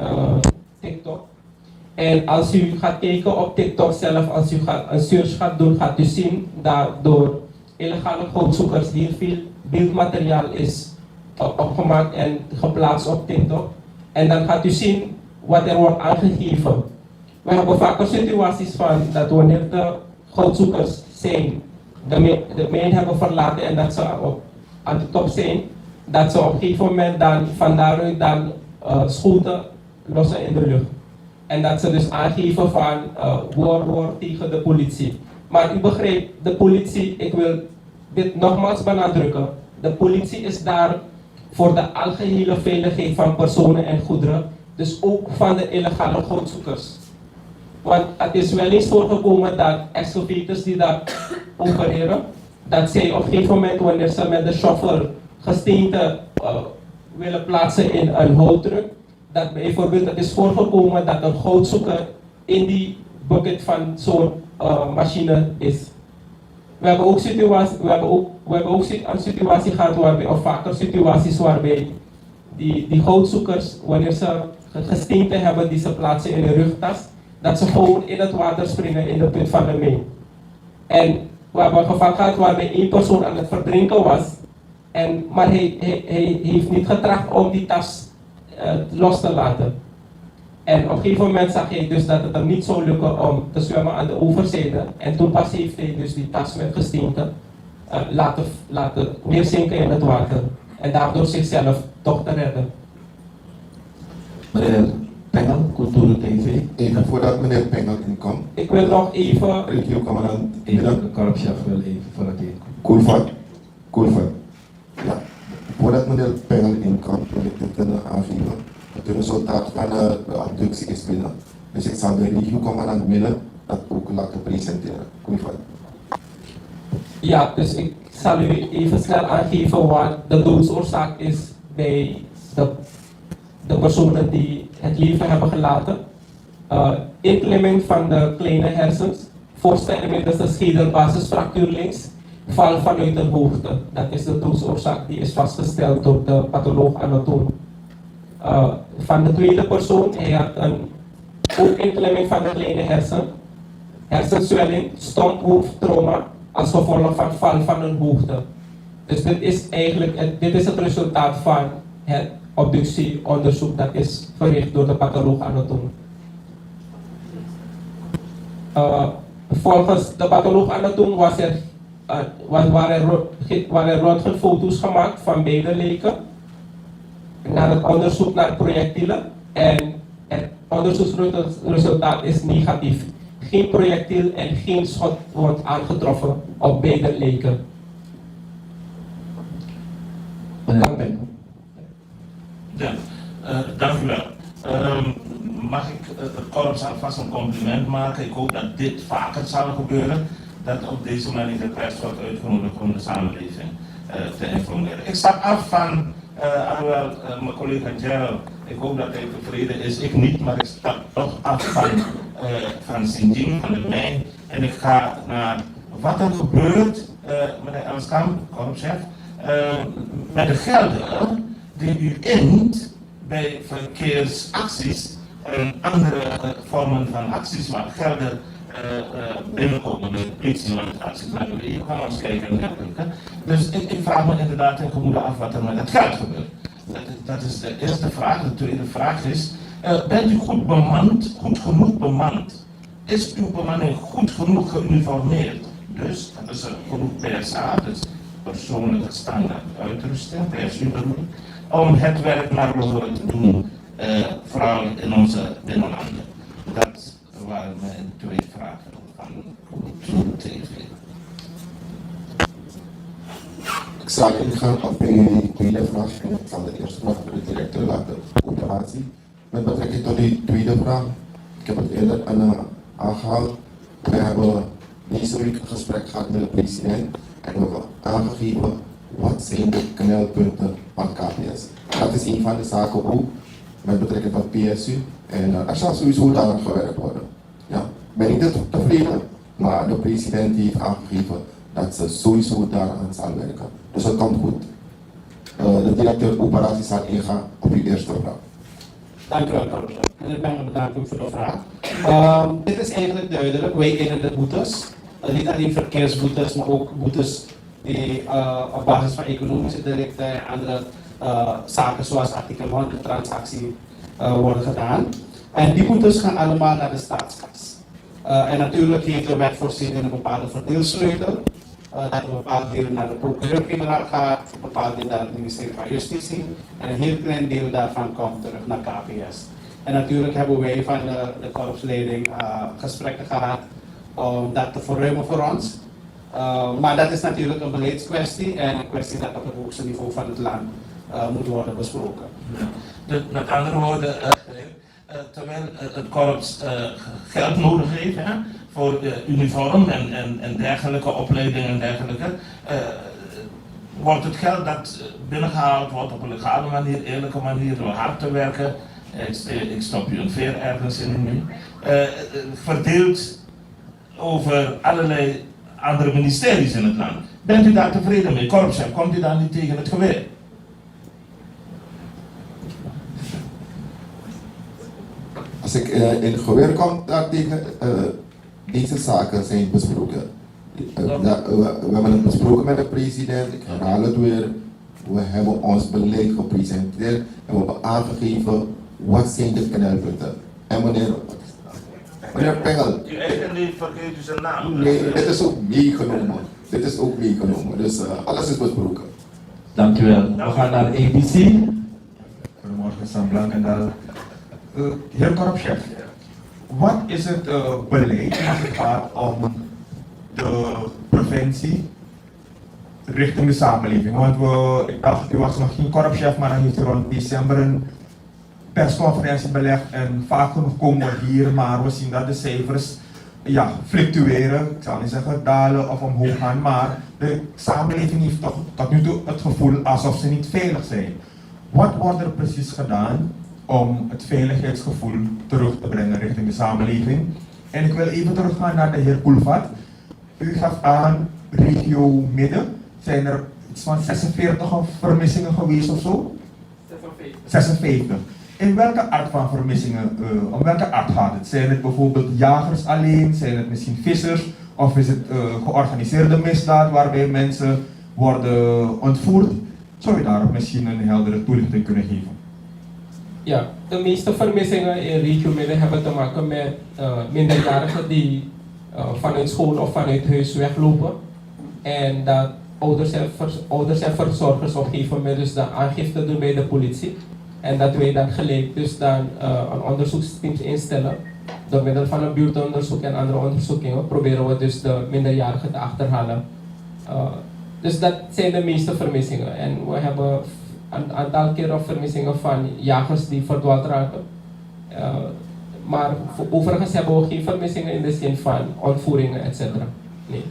TikTok. En als u gaat kijken op TikTok zelf, als u een search gaat doen, gaat u zien dat door illegale goudzoekers hier veel beeldmateriaal is opgemaakt en geplaatst op TikTok. En dan gaat u zien wat er wordt aangegeven. We hebben vaker situaties van dat wanneer de goudzoekers zijn, de mijn hebben verlaten en dat ze aan de top zijn, dat ze op een gegeven moment dan van daaruit dan schoten lossen in de lucht. En dat ze dus aangeven van woord tegen de politie. Maar u begrijpt, de politie, ik wil dit nogmaals benadrukken, de politie is daar voor de algehele veiligheid van personen en goederen, dus ook van de illegale goudzoekers. Want het is wel eens voorgekomen dat excavators die daar opereren, dat zij op een gegeven moment wanneer ze met de chauffeur gesteenten willen plaatsen in een houttruck, dat bijvoorbeeld het is voorgekomen dat een goudzoeker in die bucket van zo'n machine is. We hebben ook een situatie gehad waarbij, of vaker situaties waarbij die goudzoekers, wanneer ze gesteenten hebben die ze plaatsen in de rugtas, dat ze gewoon in het water springen in de put van de mijn. En we hebben een geval gehad waarbij één persoon aan het verdrinken was, maar hij heeft niet getracht om die tas los te laten. En op een gegeven moment zag hij dus dat het hem niet zou lukken om te zwemmen aan de overzijde. En toen pas heeft hij dus die tas met gesteenten laten neerzinken in het water. En daardoor zichzelf toch te redden. Meneer Pengel, Cultuur TV. Even voordat meneer Pengel inkomt. Ik wil nog even... Regio-commandant. Even de korpschef wil even voordat hij Koelvat. Ja. Voordat meneer Pengel inkomt, wil ik dit aangeven. Het resultaat van de abductie is binnen. Dus ik zal de regio-commandant Miller dat ook laten presenteren. Koelvat. Ja, dus ik zal u even snel aangeven wat de doodsoorzaak is bij de personen die het leven hebben gelaten. Inklimming van de kleine hersens, voorste en middelste schedelbasisfractuur links, val vanuit de hoogte. Dat is de doodsoorzaak die is vastgesteld door de patholoog-anatoom. Van de tweede persoon, hij had ook inklimming van de kleine hersenzwelling, stomphoofdtrauma als gevolg van val van een hoogte. Dus dit is eigenlijk dit is het resultaat van het obductieonderzoek dat is verricht door de patholoog-anatoom. Volgens de patholoog-anatoom waren röntgenfoto's gemaakt van beide leken naar het onderzoek naar projectielen en het onderzoeksresultaat is negatief. Geen projectiel en geen schot wordt aangetroffen op beide leken. Meneer Pengel. Ja, dank u wel. Mag ik het korps alvast een compliment maken? Ik hoop dat dit vaker zal gebeuren. Dat op deze manier de pers wordt uitgenodigd om de samenleving te informeren. Ik stap af van, alhoewel mijn collega Gerald, ik hoop dat hij tevreden is. Ik niet, maar ik stap toch af van Sijin, van de mijn. En ik ga naar wat er gebeurt, meneer Elskamp, korpschef, met de gelden die u int bij verkeersacties en andere vormen van acties waar gelden binnenkomen, de politieorganisaties, je kan ons kijken en dergelijke. Dus ik vraag me inderdaad in gemoede af wat er met het geld gebeurt. Dat is de eerste vraag. De tweede vraag is, bent u goed bemand, goed genoeg bemand? Is uw bemanning goed genoeg geuniformeerd? Dus hebben ze genoeg PSA, dus persoonlijke standaard uitrusting, PSU bedoel ik, om het werk naar behoren te doen, vooral in onze binnenlanden. Dat waren mijn twee vragen van TV. Ik zal ingaan op die tweede vraag. Ik zal de eerste vraag voor de directeur laten operatie. Met betrekking tot die tweede vraag, ik heb het eerder aangehaald. We hebben deze week een gesprek gehad met de president en we hebben aangegeven wat zijn de knelpunten van KPS. Dat is een van de zaken ook met betrekking tot PSU en er zal sowieso aan gewerkt worden. Ja, ben ik niet tevreden, maar de president heeft aangegeven dat ze sowieso daaraan zal werken. Dus het komt goed. De directeur operatie zal ingaan op uw eerste vraag. Dank u wel, Korpschef. En ik ben bedankt ook voor de vraag. Dit is eigenlijk duidelijk. Wij kennen de boetes. Niet alleen verkeersboetes, maar ook boetes die op basis van economische delicten en andere zaken zoals artikel 100 transactie worden gedaan. En die boetes gaan allemaal naar de staatskas. En natuurlijk heeft de wet voorzien in een bepaalde verdeelsleutel. Dat een bepaald deel naar de procureur-generaal gaat, een bepaald deel naar het ministerie van Justitie en een heel klein deel daarvan komt terug naar KPS. En natuurlijk hebben wij van de korpsleiding gesprekken gehad om dat te verruimen voor ons. Maar dat is natuurlijk een beleidskwestie en een kwestie dat op het hoogste niveau van het land moet worden besproken. Met andere woorden, terwijl het korps geld nodig heeft voor uniform en dergelijke opleidingen en dergelijke, wordt het geld dat binnengehaald wordt op een legale manier, eerlijke manier, door hard te werken, ik stop u een veer ergens in nu, verdeeld over allerlei andere ministeries in het land. Bent u daar tevreden mee? Korpschef, komt u daar niet tegen het geweer? Als ik in geweer kom, daartegen, deze zaken zijn besproken. We hebben het besproken met de president, ik herhaal het weer. We hebben ons beleid gepresenteerd en we hebben aangegeven wat zijn de knelpunten. En meneer Pengel. U eigen niet vergeet u zijn naam. Nee, dit is ook meegenomen. Dit is ook meegenomen, dus alles is besproken. Dank u wel. We gaan naar ABC. Goedemorgen, Sam Blankendaal. Heer Korpschef, wat is het beleid als het gaat om de preventie richting de samenleving? Want ik dacht, u was nog geen korpschef, maar dan heeft u rond december een persconferentie belegd en vaak genoeg komen we hier, maar we zien dat de cijfers fluctueren, ik zal niet zeggen dalen of omhoog gaan, maar de samenleving heeft toch tot nu toe het gevoel alsof ze niet veilig zijn. Wat wordt er precies gedaan om het veiligheidsgevoel terug te brengen richting de samenleving? En ik wil even teruggaan naar de heer Koelvat. U gaf aan, regio Midden, zijn er iets van 46 vermissingen geweest of zo? 56. In welke aard van vermissingen, om welke aard gaat het? Zijn het bijvoorbeeld jagers alleen, zijn het misschien vissers, of is het georganiseerde misdaad waarbij mensen worden ontvoerd? Zou je daarop misschien een heldere toelichting kunnen geven? Ja, de meeste vermissingen in regio Midden hebben te maken met minderjarigen die vanuit school of vanuit huis weglopen. En dat ouders en verzorgers op een gegeven moment dus dan aangifte doen bij de politie. En dat wij dan gelijk dus dan een onderzoeksteam instellen. Door middel van een buurtonderzoek en andere onderzoekingen proberen we dus de minderjarigen te achterhalen. Dus dat zijn de meeste vermissingen. En we hebben een aantal keren vermissingen van jagers die verdwaald raken. Maar overigens hebben we geen vermissingen in de zin van ontvoeringen, etc. Nee.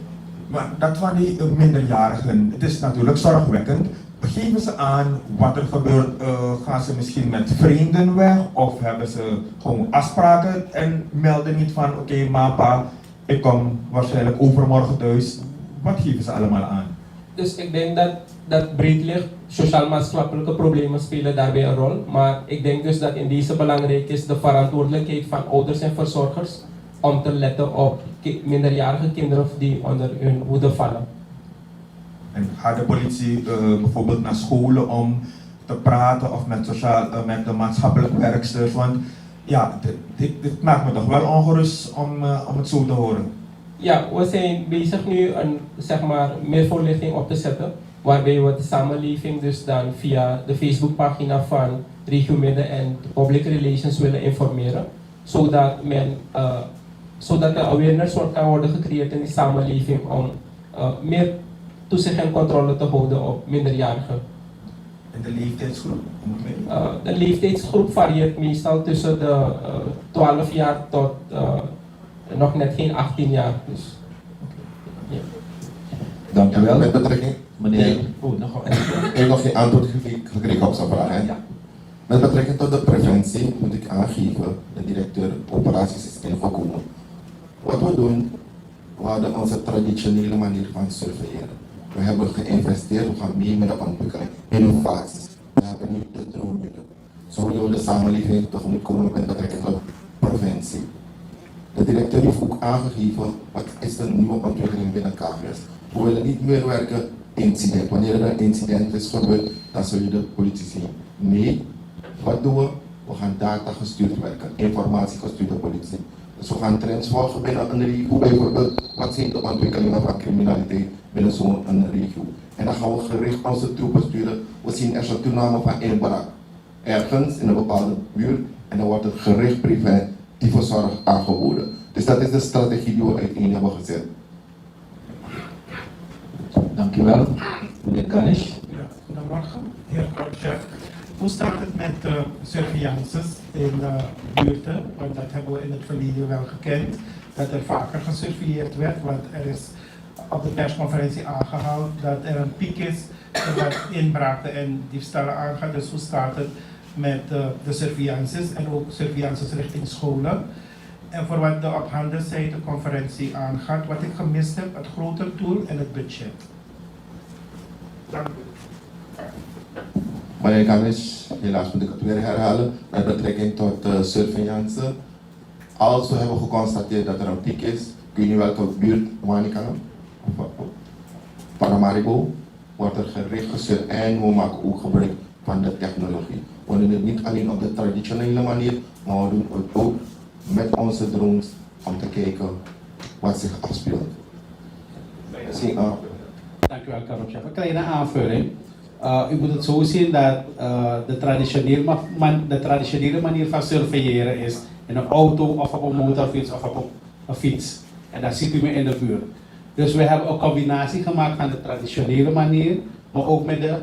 Maar dat van die minderjarigen, het is natuurlijk zorgwekkend. Geven ze aan wat er gebeurt? Gaan ze misschien met vrienden weg? Of hebben ze gewoon afspraken en melden niet van oké, pa, ik kom waarschijnlijk overmorgen thuis. Wat geven ze allemaal aan? Dus ik denk dat breed ligt, sociaal-maatschappelijke problemen spelen daarbij een rol. Maar ik denk dus dat in deze belangrijk is de verantwoordelijkheid van ouders en verzorgers om te letten op minderjarige kinderen die onder hun hoede vallen. En gaat de politie bijvoorbeeld naar scholen om te praten of met, met de maatschappelijke werksters? Want ja, dit maakt me toch wel ongerust om het zo te horen. Ja, we zijn bezig nu meer voorlichting op te zetten, waarbij we de samenleving dus dan via de Facebookpagina van Regio Midden en Public Relations willen informeren, zodat er awareness kan worden gecreëerd in die samenleving om meer toezicht en controle te houden op minderjarigen. En de leeftijdsgroep? De leeftijdsgroep varieert meestal tussen de 12 jaar tot nog net geen 18 jaar. Dus, ja. Dank u wel. Met betrekking. Meneer, Ik heb nog geen antwoord gekregen op zijn vraag. Hè? Ja. Met betrekking tot de preventie moet ik aangeven, de directeur operaties is ingekomen. Wat we doen, we hadden onze traditionele manier van surveilleren. We hebben geïnvesteerd, we gaan mee met de ontwikkeling, innovaties. We hebben nu de drone. Zo willen we de samenleving tegemoet komen met betrekking tot preventie. De directeur heeft ook aangegeven, wat is de nieuwe ontwikkeling binnen KVS. We willen niet meer werken incident. Wanneer er een incident is gebeurd, dan zul je de politie zien. Nee, wat doen we? We gaan data gestuurd werken, informatie gestuurde politie. Dus we gaan trends volgen binnen een regio, bijvoorbeeld wat zijn de ontwikkelingen van criminaliteit binnen zo'n regio. En dan gaan we gericht onze troepen sturen. We zien er een toename van inbraak ergens in een bepaalde buurt en dan wordt er gericht preventieve zorg aangeboden. Dus dat is de strategie die we uiteen hebben gezet. Dank u wel. Meneer Kanish. Ja, goedemorgen, heer Kortchef. Hoe staat het met surveillances in buurten? Want dat hebben we in het verleden wel gekend, dat er vaker gesurveilleerd werd, want er is op de persconferentie aangehaald dat er een piek is wat inbraken en diefstallen aangaat. Dus hoe staat het met de surveillances en ook surveillances richting scholen? En voor wat de op handen zijde conferentie aangaat, wat ik gemist heb, het grotere doel en het budget. Dank u. Meneer Kanish, helaas moet ik het weer herhalen, met betrekking tot surveillance. Als we hebben geconstateerd dat er een piek is, kun je welke buurt, Wanikana, Paramaribo, wordt er gericht gestuurd en we maken ook gebruik van de technologie. We doen het niet alleen op de traditionele manier, maar we doen het ook met onze drones om te kijken wat zich afspeelt. Dank u wel, Karel-chef. Een kleine aanvulling. U moet het zo zien dat de traditionele manier van surveilleren is in een auto of op een motorfiets of op een fiets. En dat ziet u me in de buurt. Dus we hebben een combinatie gemaakt van de traditionele manier, maar ook met de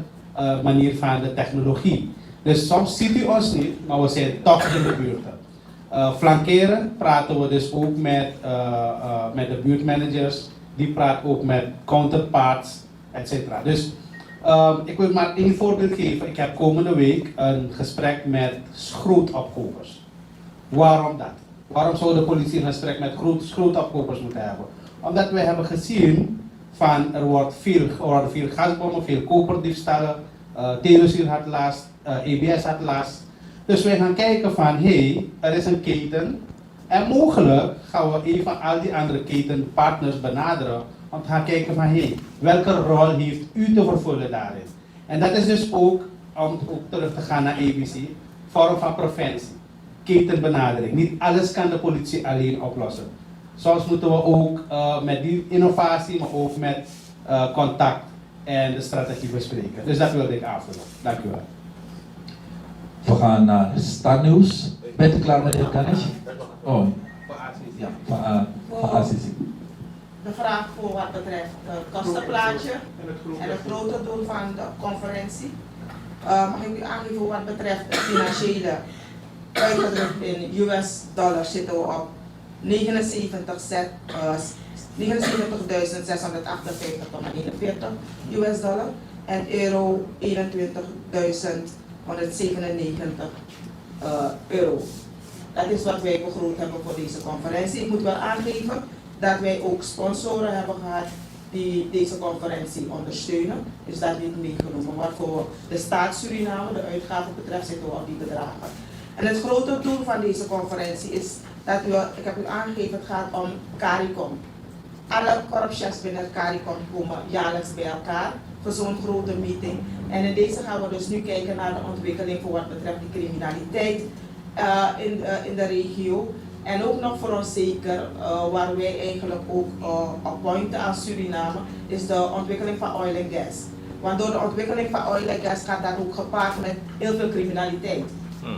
manier van de technologie. Dus soms ziet u ons niet, maar we zijn toch in de buurt. Flankeren praten we dus ook met de buurtmanagers, die praten ook met counterparts, etc. Dus ik wil maar één voorbeeld geven. Ik heb komende week een gesprek met schrootopkopers. Waarom dat? Waarom zou de politie een gesprek met schrootopkopers moeten hebben? Omdat we hebben gezien van er worden veel gasbommen, veel koperdiefstallen, Telesier had last, EBS had last. Dus wij gaan kijken van er is een keten en mogelijk gaan we even al die andere ketenpartners benaderen om te gaan kijken van welke rol heeft u te vervullen daarin. En dat is dus ook, om ook terug te gaan naar ABC, vorm van preventie, ketenbenadering. Niet alles kan de politie alleen oplossen. Soms moeten we ook met die innovatie, maar ook met contact en de strategie bespreken. Dus dat wilde ik aanvullen. Dank u wel. We gaan naar Starnieuws. Bent u klaar met de Kanish? Oh, ja, van ACC. De vraag voor wat betreft het kostenplaatje en het grote doel van de conferentie. Mag ik u aangeven wat betreft het financiële uitgedrukt in US dollars zitten we op 79.658,41 US dollar en euro 21.197 euro. Dat is wat wij begroot hebben voor deze conferentie. Ik moet wel aangeven dat wij ook sponsoren hebben gehad die deze conferentie ondersteunen. Dus dat niet meegenomen. Maar voor de staat Suriname, de uitgaven betreft, zitten we op die bedragen. En het grote doel van deze conferentie is ik heb u aangegeven, het gaat om CARICOM. Alle korpschefs binnen CARICOM komen jaarlijks bij elkaar voor zo'n grote meeting. En in deze gaan we dus nu kijken naar de ontwikkeling voor wat betreft de criminaliteit in de regio. En ook nog voor ons zeker, waar wij eigenlijk ook op pointen aan Suriname, is de ontwikkeling van oil en gas. Want door de ontwikkeling van oil en gas gaat dat ook gepaard met heel veel criminaliteit.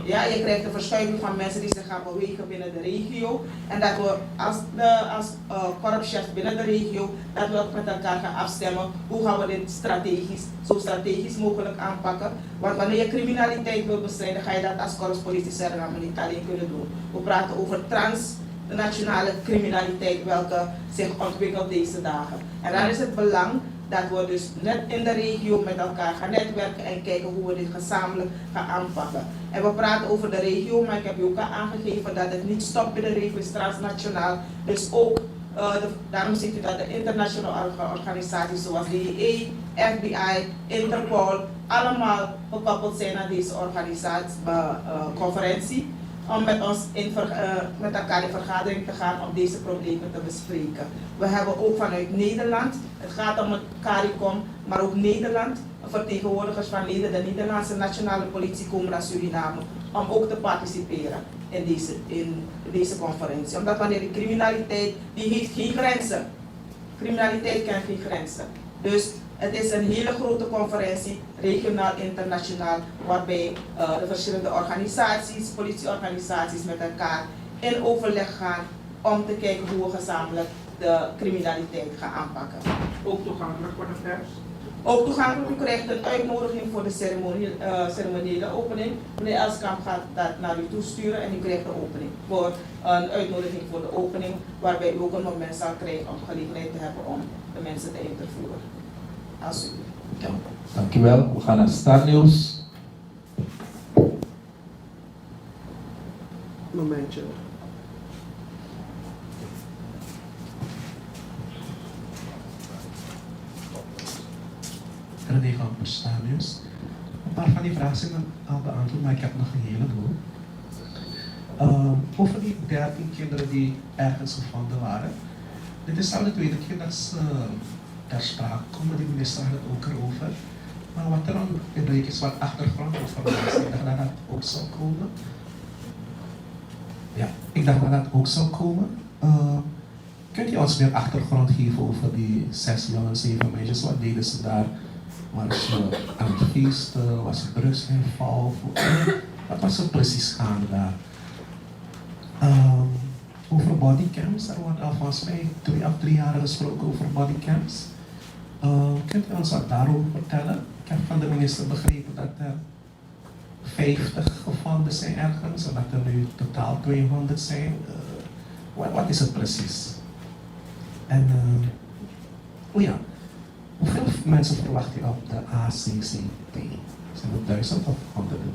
Ja, je krijgt een verschuiving van mensen die zich gaan bewegen binnen de regio. En dat we als korpschefs binnen de regio, dat we ook met elkaar gaan afstemmen. Hoe gaan we dit zo strategisch mogelijk aanpakken. Want wanneer je criminaliteit wil bestrijden, ga je dat als korpspolitie Suriname niet alleen kunnen doen. We praten over transnationale criminaliteit, welke zich ontwikkelt deze dagen. En dan is het belang dat we dus net in de regio met elkaar gaan netwerken en kijken hoe we dit gezamenlijk gaan aanpakken. En we praten over de regio, maar ik heb u ook al aangegeven dat het niet stopt bij de regio, is transnationaal. Dus ook, daarom ziet u dat de internationale organisaties zoals DEA, FBI, Interpol, allemaal gekoppeld zijn aan deze conferentie. Om met elkaar in vergadering te gaan om deze problemen te bespreken. We hebben ook vanuit Nederland, het gaat om het CARICOM, maar ook Nederland, vertegenwoordigers van de Nederlandse nationale politie komen naar Suriname om ook te participeren in deze conferentie. Omdat wanneer de criminaliteit, die heeft geen grenzen. Criminaliteit kent geen grenzen. Dus het is een hele grote conferentie, regionaal, internationaal, waarbij de verschillende organisaties, politieorganisaties met elkaar in overleg gaan om te kijken hoe we gezamenlijk de criminaliteit gaan aanpakken. Ook toegankelijk voor de pers? Ook toegankelijk, u krijgt een uitnodiging voor de ceremoniële opening. Meneer Elskamp gaat dat naar u toesturen en u krijgt de opening. Voor een uitnodiging voor de opening, waarbij u ook een moment zal krijgen om gelegenheid te hebben om de mensen te interviewen. Ja, dankjewel. We gaan naar Star News. Momentje. René van Star News. Een paar van die vragen zijn al beantwoord, maar ik heb nog een heleboel. Over die 13 kinderen die ergens gevonden waren. Dit is al de tweede keer dat ze ter sprake komen, de minister had het ook erover. Maar wat er dan in is wat achtergrondinformatie, ik dacht dat dat ook zou komen. Ja, ik dacht dat dat ook zou komen. Kunt u ons meer achtergrond geven over die 6 jongens, 7 meisjes? Wat deden ze daar? Waren ze aan het feesten? Was er drugsinval? Wat was er precies gaande daar? Over bodycams, er wordt al volgens mij 2 of 3 jaar gesproken over bodycams. Kunt u ons wat daarover vertellen? Ik heb van de minister begrepen dat er 50 gevonden zijn ergens en dat er nu totaal 200 zijn. Wat is het precies? En oh ja, hoeveel mensen verwacht u op de ACCT? Zijn het 1000 of honderden?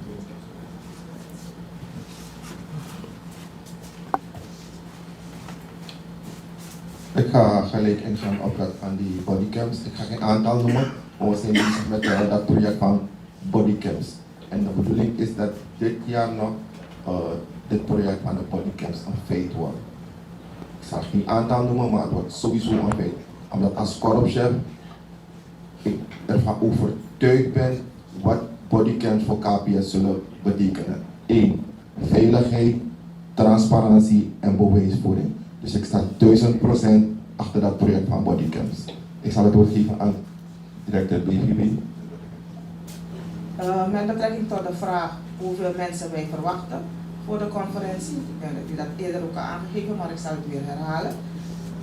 Ik ga gelijk ingaan op dat van die bodycams. Ik ga geen aantal noemen, maar we zijn bezig met dat project van bodycams. En de bedoeling is dat dit jaar nog dit project van de bodycams een feit wordt. Ik zal geen aantal noemen, maar het wordt sowieso een feit. Omdat als korpschef ik ervan overtuigd ben wat bodycams voor KPS zullen betekenen. 1. Veiligheid, transparantie en bewijsvoering. Dus ik sta 1000% achter dat project van bodycams. Ik zal het woord geven aan directeur BVB. Met betrekking tot de vraag hoeveel mensen wij verwachten voor de conferentie. Ik denk dat u dat eerder ook al aangegeven, maar ik zal het weer herhalen.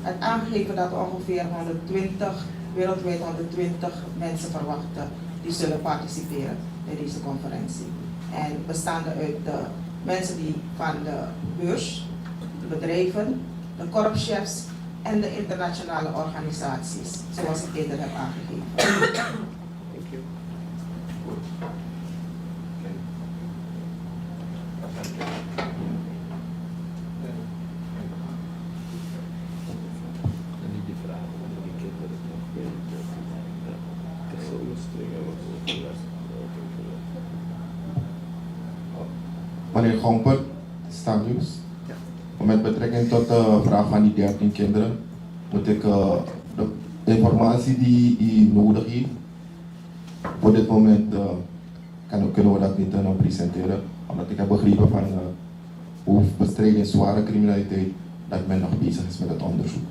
Het aangegeven dat we ongeveer 120, wereldwijd 120 mensen verwachten die zullen participeren bij deze conferentie. En bestaande uit de mensen die van de beurs, de bedrijven, de korpschefs en de internationale organisaties, zoals ik eerder heb aangegeven. Meneer Gomper, Star News. Met betrekking tot de vraag van die 13 kinderen, moet ik de informatie die u nodig heeft, op dit moment kunnen we dat niet presenteren, omdat ik heb begrepen van hoe bestrijding zware criminaliteit, dat men nog bezig is met het onderzoek.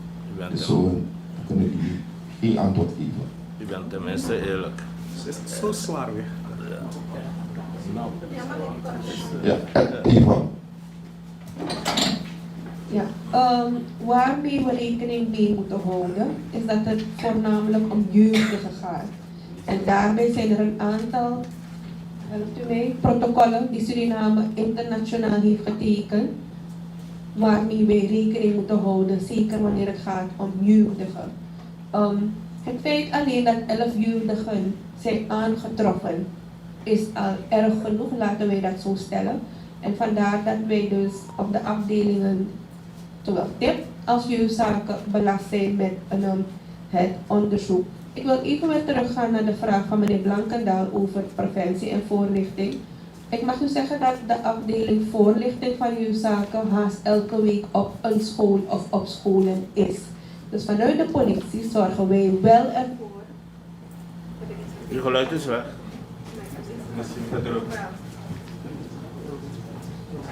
Dus zo kunnen we geen antwoord geven. U bent tenminste eerlijk. Is het zo zwaar weer? Ja, Eva. Ja, waarmee we rekening mee moeten houden, is dat het voornamelijk om jeugdigen gaat. En daarbij zijn er een aantal, helpt u mee, protocollen die Suriname internationaal heeft getekend, waarmee wij rekening moeten houden, zeker wanneer het gaat om jeugdigen. Het feit alleen dat 11 jeugdigen zijn aangetroffen, is al erg genoeg, laten wij dat zo stellen. En vandaar dat wij dus op de afdelingen, zowel TIP als jeugdzaken, belast zijn met het onderzoek. Ik wil even weer teruggaan naar de vraag van meneer Blankendaal over preventie en voorlichting. Ik mag u zeggen dat de afdeling voorlichting van jeugdzaken haast elke week op een school of op scholen is. Dus vanuit de politie zorgen wij wel ervoor. Uw geluid is weg.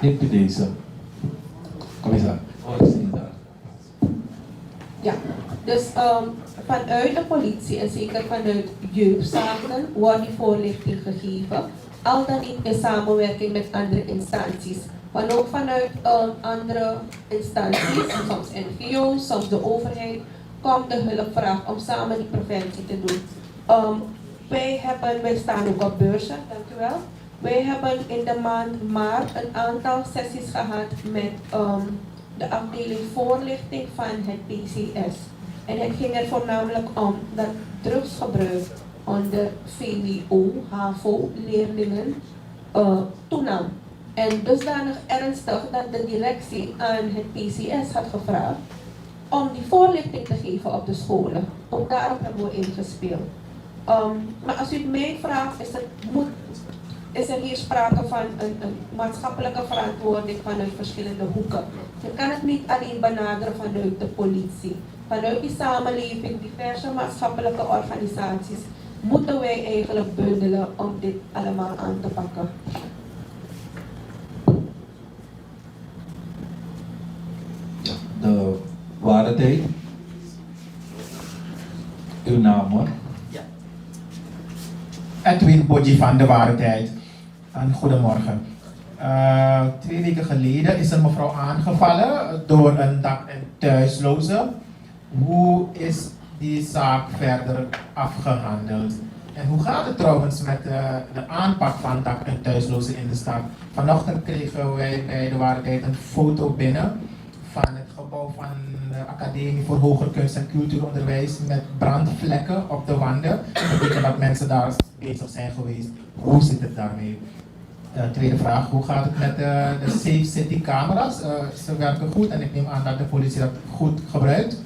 Neemt u deze. Commissaris. Ja, dus vanuit de politie en zeker vanuit jeugdzaken wordt die voorlichting gegeven, al dan niet in samenwerking met andere instanties. Maar ook vanuit andere instanties, soms NGO's, soms de overheid, komt de hulpvraag om samen die preventie te doen. Wij staan ook op beurzen, dank u wel. Wij hebben in de maand maart een aantal sessies gehad met de afdeling voorlichting van het PCS. En het ging er voornamelijk om dat drugsgebruik onder VWO, HAVO-leerlingen toenam. En dusdanig ernstig dat de directie aan het PCS had gevraagd om die voorlichting te geven op de scholen. Ook daarop hebben we ingespeeld. Maar als u het mij vraagt, is er hier sprake van een maatschappelijke verantwoording vanuit verschillende hoeken. Je kan het niet alleen benaderen vanuit de politie. Vanuit die samenleving, diverse maatschappelijke organisaties, moeten wij eigenlijk bundelen om dit allemaal aan te pakken. De waardetijd. Uw naam hoor. Edwin Bodji van de Waarheid. En goedemorgen. 2 weken geleden is een mevrouw aangevallen door een dak- en thuisloze. Hoe is die zaak verder afgehandeld? En hoe gaat het trouwens met de aanpak van dak- en thuislozen in de stad? Vanochtend kregen wij bij de Waarheid een foto binnen van het gebouw van de Academie voor Hoger Kunst en Cultuuronderwijs met brandvlekken op de wanden. Dat betekent dat mensen daar bezig zijn geweest. Hoe zit het daarmee? Tweede vraag, hoe gaat het met de Safe City camera's? Ze werken goed en ik neem aan dat de politie dat goed gebruikt.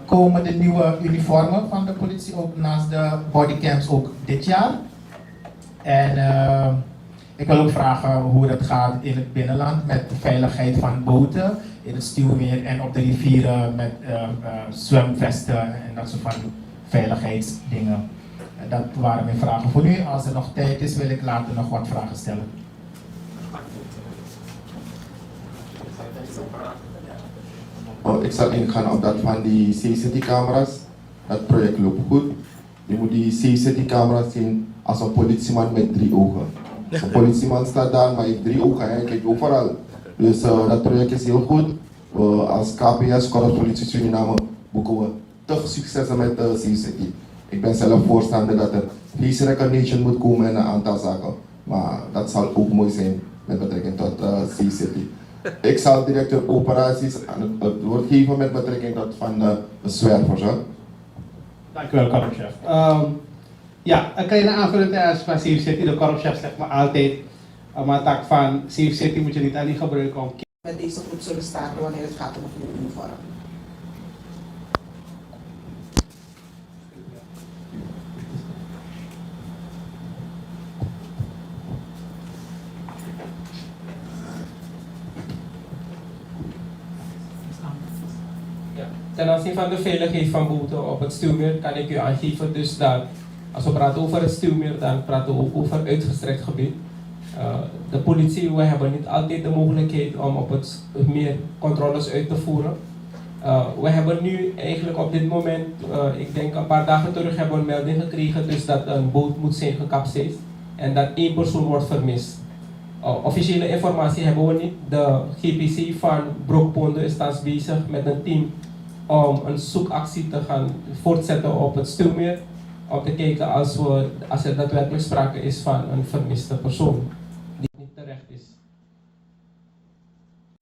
Komen de nieuwe uniformen van de politie ook naast de bodycams ook dit jaar? En ik wil ook vragen hoe het gaat in het binnenland met de veiligheid van boten in het stuwmeer en op de rivieren met zwemvesten en dat soort van veiligheidsdingen. Dat waren mijn vragen voor nu. Als er nog tijd is, wil ik later nog wat vragen stellen. Ik zal ingaan op dat van die CCTV-camera's. Dat project loopt goed. Je moet die CCTV-camera's zien als een politieman met 3 ogen. Een politieman staat daar, maar heeft 3 ogen. Hij kijkt overal. Dus dat project is heel goed. Als KPS, Korpspolitie Suriname, boeken we toch successen met CCTV. Ik ben zelf voorstander dat er face recognition moet komen en een aantal zaken. Maar dat zal ook mooi zijn met betrekking tot CCTV. Ik zal directeur operaties aan het woord geven met betrekking tot van de zwervers. Dank u wel, korpschef. Ja, een kleine aanvulling van Safe City. De korpschef zegt maar altijd, maar tak van Safe City moet je niet alleen gebruiken om met deze groep zullen starten wanneer het gaat om het uniform. ten aanzien van de veiligheid van boten op het stuwmeer kan ik u aangeven dus dat als we praten over het stuwmeer, dan praten we ook over uitgestrekt gebied. De politie, we hebben niet altijd de mogelijkheid om op het meer controles uit te voeren. We hebben nu eigenlijk op dit moment, ik denk een paar dagen terug, hebben we een melding gekregen dus dat een boot moet zijn gekapseist en dat 1 persoon wordt vermist. Officiële informatie hebben we niet. De GPC van Broekponde is thans bezig met een team om een zoekactie te gaan voortzetten op het stuwmeer. Om te kijken als er daadwerkelijk sprake is van een vermiste persoon die niet terecht is.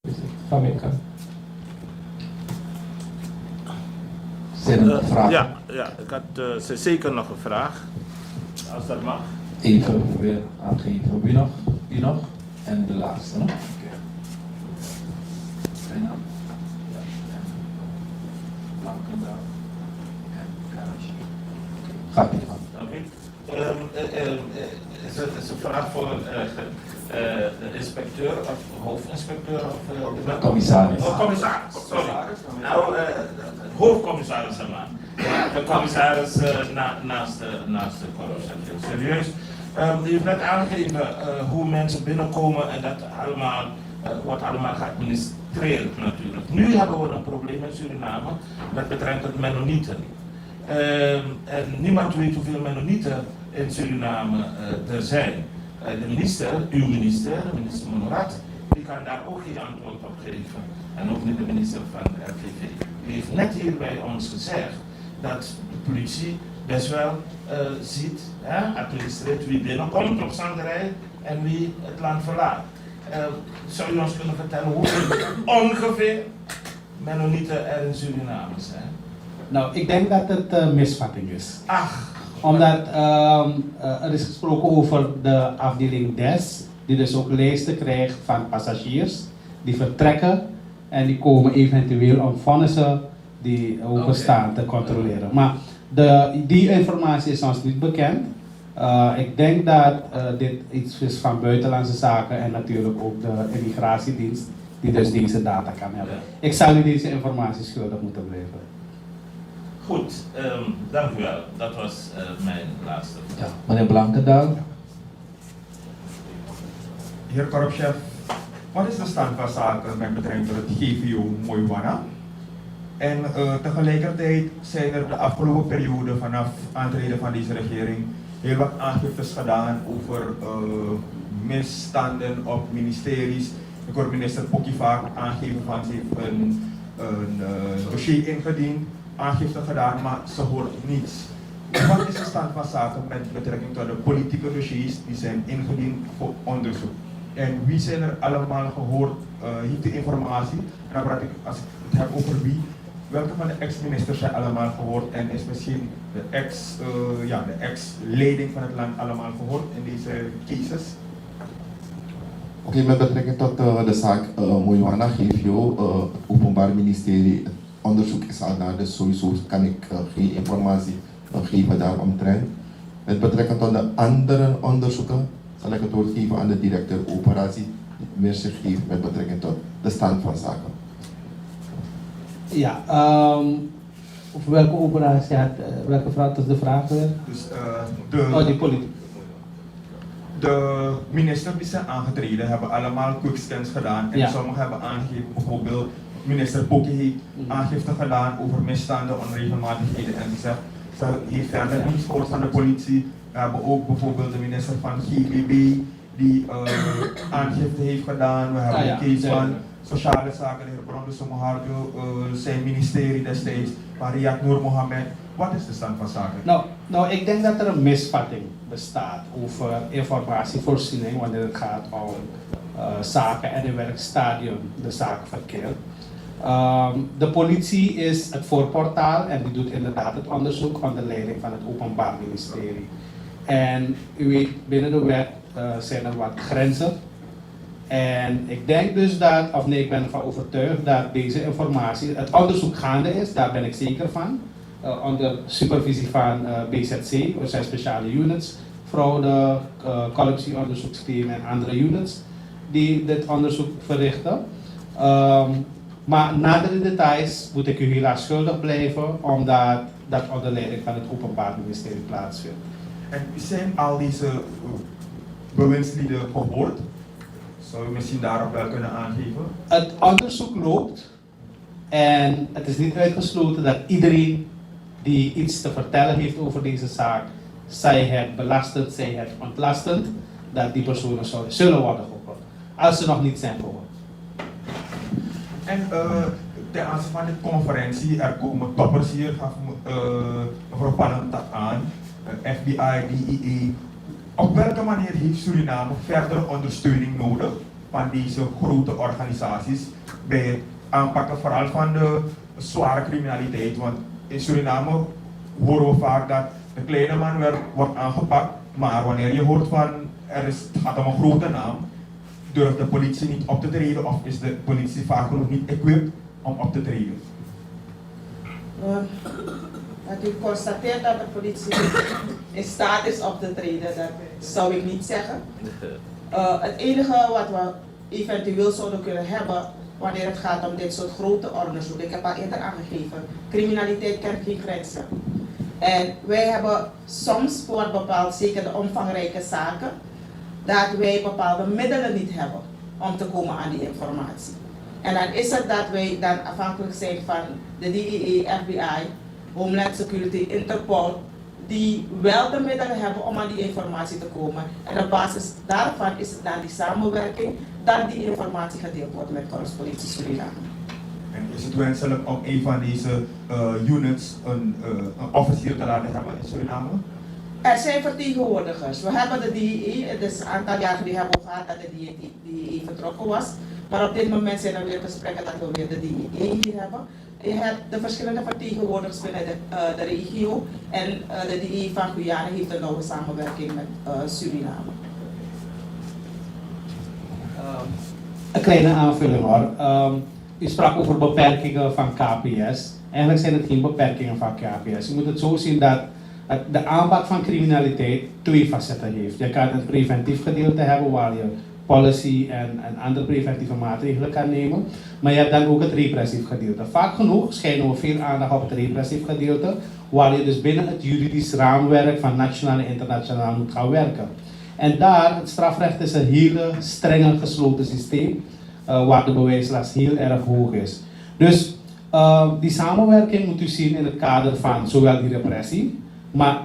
Dus van mijn kant. Ja, ik had zeker nog een vraag. Als dat mag. Even weer aangeven. Wie nog? En de laatste nog. Bijna. Gaat niet van. Is een vraag voor de inspecteur of hoofdinspecteur of commissaris. Oh, commissaris, sorry. Nou, hoofdcommissaris, zeg maar. De commissaris naast de corruptie. Serieus. U heeft net aangegeven hoe mensen binnenkomen en dat allemaal wordt allemaal geadministreerd natuurlijk. Nu hebben we een probleem in Suriname met betrekking tot Mennonieten. En niemand weet hoeveel Mennonieten in Suriname er zijn. De minister, uw minister, minister Monorat, die kan daar ook geen antwoord op geven. En ook niet de minister van de RVV. U heeft net hier bij ons gezegd dat de politie best wel ziet, administreert wie binnenkomt op Zanderij en wie het land verlaat. Zou u ons kunnen vertellen hoeveel ongeveer Mennonieten er in Suriname zijn? Nou, ik denk dat het een misvatting is. Ach. Omdat er is gesproken over de afdeling DES, die dus ook lijsten krijgt van passagiers die vertrekken en die komen eventueel om vonnissen die openstaan te controleren. Maar die informatie is ons niet bekend. Ik denk dat dit iets is van buitenlandse zaken en natuurlijk ook de immigratiedienst die dus deze data kan hebben. Ik zou u deze informatie schuldig moeten blijven. Goed, dank u wel. Dat was mijn laatste vraag. Ja, meneer Blankendaal. Heer Korpschef, wat is de stand van zaken met betrekking tot het GVO Moiwana? En tegelijkertijd zijn er de afgelopen periode vanaf aantreden van deze regering heel wat aangiftes gedaan over misstanden op ministeries. Ik hoor minister Pokkie vaak aangeven van ze heeft een dossier ingediend, aangifte gedaan, maar ze hoort niets. Wat is de stand van zaken met betrekking tot de politieke dossiers die zijn ingediend voor onderzoek? En wie zijn er allemaal gehoord, heeft de informatie? En dan praat ik, als ik het heb over wie, welke van de ex-ministers zijn allemaal gehoord en is misschien de ex-leiding van het land allemaal gehoord in deze cases? Oké, met betrekking tot de zaak Moiwana GVO, het Openbaar Ministerie, het onderzoek is al naar, dus sowieso kan ik geen informatie geven daaromtrent. Met betrekking tot de andere onderzoeken zal ik het woord geven aan de directeur operatie, die meer zich geeft met betrekking tot de stand van zaken. Ja, over welke operatie had, welke vraag is de vraag weer? Dus die politiek. De ministers die zijn aangetreden hebben allemaal quickscans gedaan en sommigen hebben aangegeven, bijvoorbeeld minister Pokkie heeft aangifte gedaan over misstanden, onregelmatigheden en ze heeft verder niets gehoord van de politie. We hebben ook bijvoorbeeld de minister van GBB die aangifte heeft gedaan. We hebben de case van Sociale Zaken, de heer Brondo Somoharjo, zijn ministerie destijds, van Riyad Noor Mohammed. Wat is de stand van zaken? Nou, ik denk dat er een misvatting bestaat over informatievoorziening wanneer het gaat om zaken en in welk stadium de zaak verkeert. De politie is het voorportaal en die doet inderdaad het onderzoek onder leiding van het Openbaar Ministerie. En u weet, binnen de wet zijn er wat grenzen. En ik denk dus dat, ik ben ervan overtuigd dat deze informatie, het onderzoek gaande is, daar ben ik zeker van. Onder supervisie van BZC, er zijn speciale units, fraude, corruptieonderzoeksteam en andere units die dit onderzoek verrichten. Maar nadere details moet ik u helaas schuldig blijven, omdat dat onder leiding van het Openbaar Ministerie plaatsvindt. En zijn al deze bewindslieden gehoord? Zou u misschien daarop wel kunnen aangeven? Het onderzoek loopt en het is niet uitgesloten dat iedereen die iets te vertellen heeft over deze zaak, zij het belastend, zij het ontlastend, dat die personen zullen worden gehoord, als ze nog niet zijn gehoord. En ten aanzien van de conferentie, er komen toppers hier, gaf mevrouw Palm dat aan, FBI, DEA. Op welke manier heeft Suriname verdere ondersteuning nodig van deze grote organisaties bij het aanpakken vooral van de zware criminaliteit? Want in Suriname horen we vaak dat de kleine man wordt aangepakt, maar wanneer je hoort van het gaat om een grote naam, durft de politie niet op te treden of is de politie vaak genoeg niet equipped om op te treden? Dat u constateert dat de politie in staat is op te treden, dat zou ik niet zeggen. Het enige wat we eventueel zouden kunnen hebben wanneer het gaat om dit soort grote onderzoeken, ik heb al eerder aangegeven, criminaliteit kent geen grenzen. En wij hebben soms voor bepaald, zeker de omvangrijke zaken, dat wij bepaalde middelen niet hebben om te komen aan die informatie. En dan is het dat wij dan afhankelijk zijn van de DEA, FBI, Homeland Security, Interpol, die wel de middelen hebben om aan die informatie te komen. En op basis daarvan is het dan die samenwerking dat die informatie gedeeld wordt met Korpspolitie Suriname. En is het wenselijk om een van deze units een officier te laten hebben in Suriname? Er zijn vertegenwoordigers. We hebben de DEA, het is een aantal jaar geleden hebben we gehad dat de DEA vertrokken was. Maar op dit moment zijn er weer gesprekken dat we weer de DEA hier hebben. Je hebt de verschillende vertegenwoordigers binnen de regio en de DEA van Guyana heeft een nauwe samenwerking met Suriname. Een kleine aanvulling hoor. U sprak over beperkingen van KPS. Eigenlijk zijn het geen beperkingen van KPS. Je moet het zo zien dat de aanpak van criminaliteit twee facetten heeft. Je kan een preventief gedeelte hebben waar je policy en andere preventieve maatregelen kan nemen. Maar je hebt dan ook het repressief gedeelte. Vaak genoeg schijnen we veel aandacht op het repressief gedeelte, waar je dus binnen het juridisch raamwerk van nationaal en internationaal moet gaan werken. En daar, het strafrecht is een hele strenge gesloten systeem, waar de bewijslast heel erg hoog is. Dus die samenwerking moet u zien in het kader van zowel die repressie, maar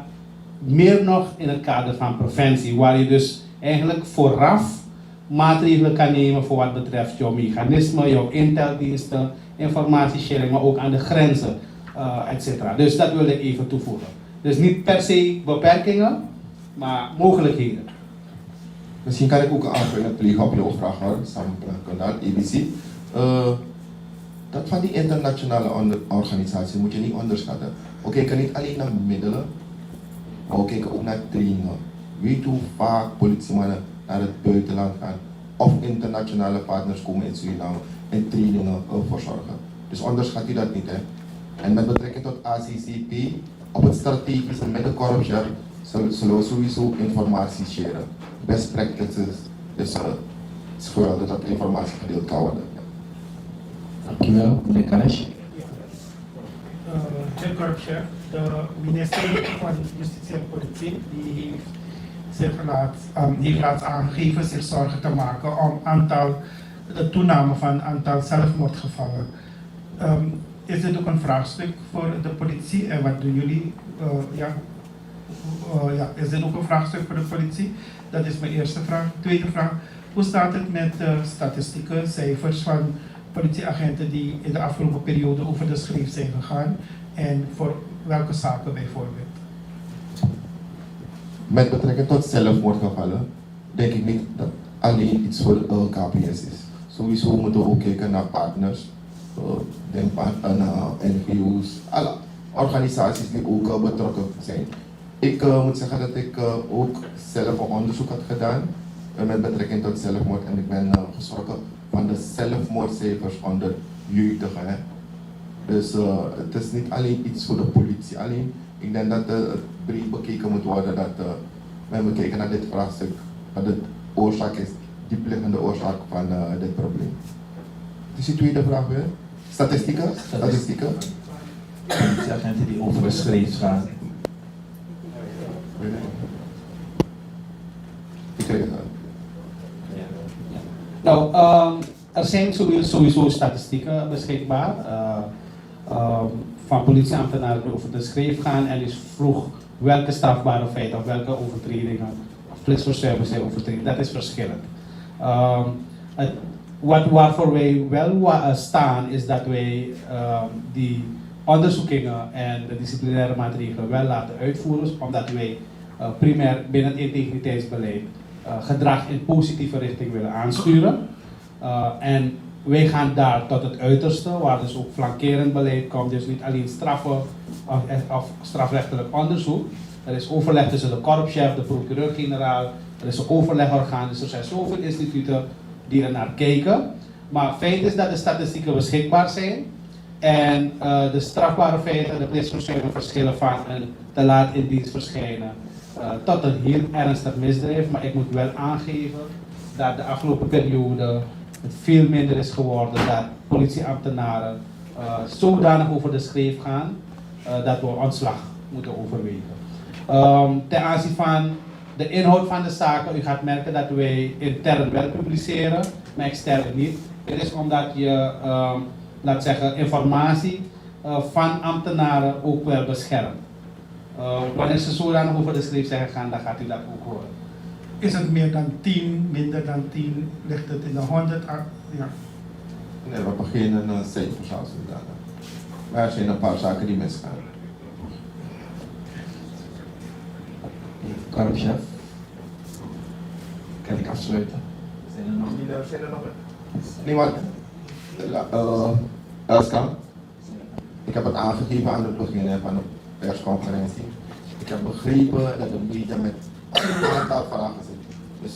meer nog in het kader van preventie, waar je dus eigenlijk vooraf maatregelen kan nemen voor wat betreft jouw mechanisme, jouw inteldiensten, informatiesharing, maar ook aan de grenzen, etc. Dus dat wil ik even toevoegen. Dus niet per se beperkingen, maar mogelijkheden. Misschien kan ik ook een aanvulling plegen op jouw vraag, Sam Kanaal, ABC. Dat van die internationale organisatie moet je niet onderschatten. We kijken niet alleen naar middelen, maar we kijken ook naar trainingen. Weet hoe vaak politiemannen naar het buitenland gaan of internationale partners komen in Suriname en trainingen verzorgen. Dus onderschat u dat niet. Hè? En met betrekking tot ACCP, op het strategische met de korpschef zullen we sowieso informatie sharen. Best practices, dus het is geweldig dat informatie gedeeld kan worden. Dankjewel, meneer Kanesh. Heer Korpschef, de minister van Justitie en Politie die heeft laatst aangegeven zich zorgen te maken om de toename van het aantal zelfmoordgevallen. Is dit ook een vraagstuk voor de politie en wat doen jullie? Is dit ook een vraagstuk voor de politie? Dat is mijn eerste vraag. Tweede vraag, hoe staat het met statistieken, cijfers van politieagenten die in de afgelopen periode over de schreef zijn gegaan en voor welke zaken bijvoorbeeld? Met betrekking tot zelfmoordgevallen denk ik niet dat alleen iets voor KPS is. Sowieso moeten we ook kijken naar partners, denk naar NGO's, alle organisaties die ook betrokken zijn. Ik moet zeggen dat ik ook zelf een onderzoek had gedaan met betrekking tot zelfmoord en ik ben geschrokken van de zelfmoordcijfers onder jeugdigen. Hè. Dus het is niet alleen iets voor de politie alleen. Ik denk dat het breed bekeken moet worden dat we kijken naar dit vraagstuk, dat het oorzaak is, diepliggende oorzaak van dit probleem. Dus die tweede vraag weer? Statistieken? Politieagenten die over de schreef gaan. Ik kreeg het. Nou, er zijn sowieso statistieken beschikbaar van politieambtenaren die over de schreef gaan en is vroeg welke strafbare feiten of welke overtredingen of flitsverzuimers zijn overtreden. Dat is verschillend. Waarvoor wij wel staan is dat wij die onderzoekingen en de disciplinaire maatregelen wel laten uitvoeren, omdat wij primair binnen het integriteitsbeleid gedrag in positieve richting willen aansturen. En wij gaan daar tot het uiterste, waar dus ook flankerend beleid komt, dus niet alleen straffen of strafrechtelijk onderzoek. Er is overleg tussen de korpschef, de procureur-generaal, er is een overlegorgaan, dus er zijn zoveel instituten die er naar kijken. Maar feit is dat de statistieken beschikbaar zijn en de strafbare feiten, de plichtsverzuimen verschillen van een te laat in dienst verschijnen tot een heel ernstig misdrijf. Maar ik moet wel aangeven dat de afgelopen periode het veel minder is geworden dat politieambtenaren zodanig over de schreef gaan dat we ontslag moeten overwegen. Ten aanzien van de inhoud van de zaken, u gaat merken dat wij intern wel publiceren, maar extern niet. Dit is omdat je, laat zeggen, informatie van ambtenaren ook wel beschermt. Wanneer ze zodanig over de schreef zijn gegaan, dan gaat u dat ook horen. Is het meer dan 10, minder dan 10? Ligt het in de 100? Ja. Nee, we hebben geen cijfers als inderdaad. Maar er zijn een paar zaken die misgaan. Korpschef. Kan ik afsluiten? Zijn er nog? Niemand? Elska? Ik heb het aangegeven aan het begin van de persconferentie. Ik heb begrepen dat de media met een aantal vragen zit. Dus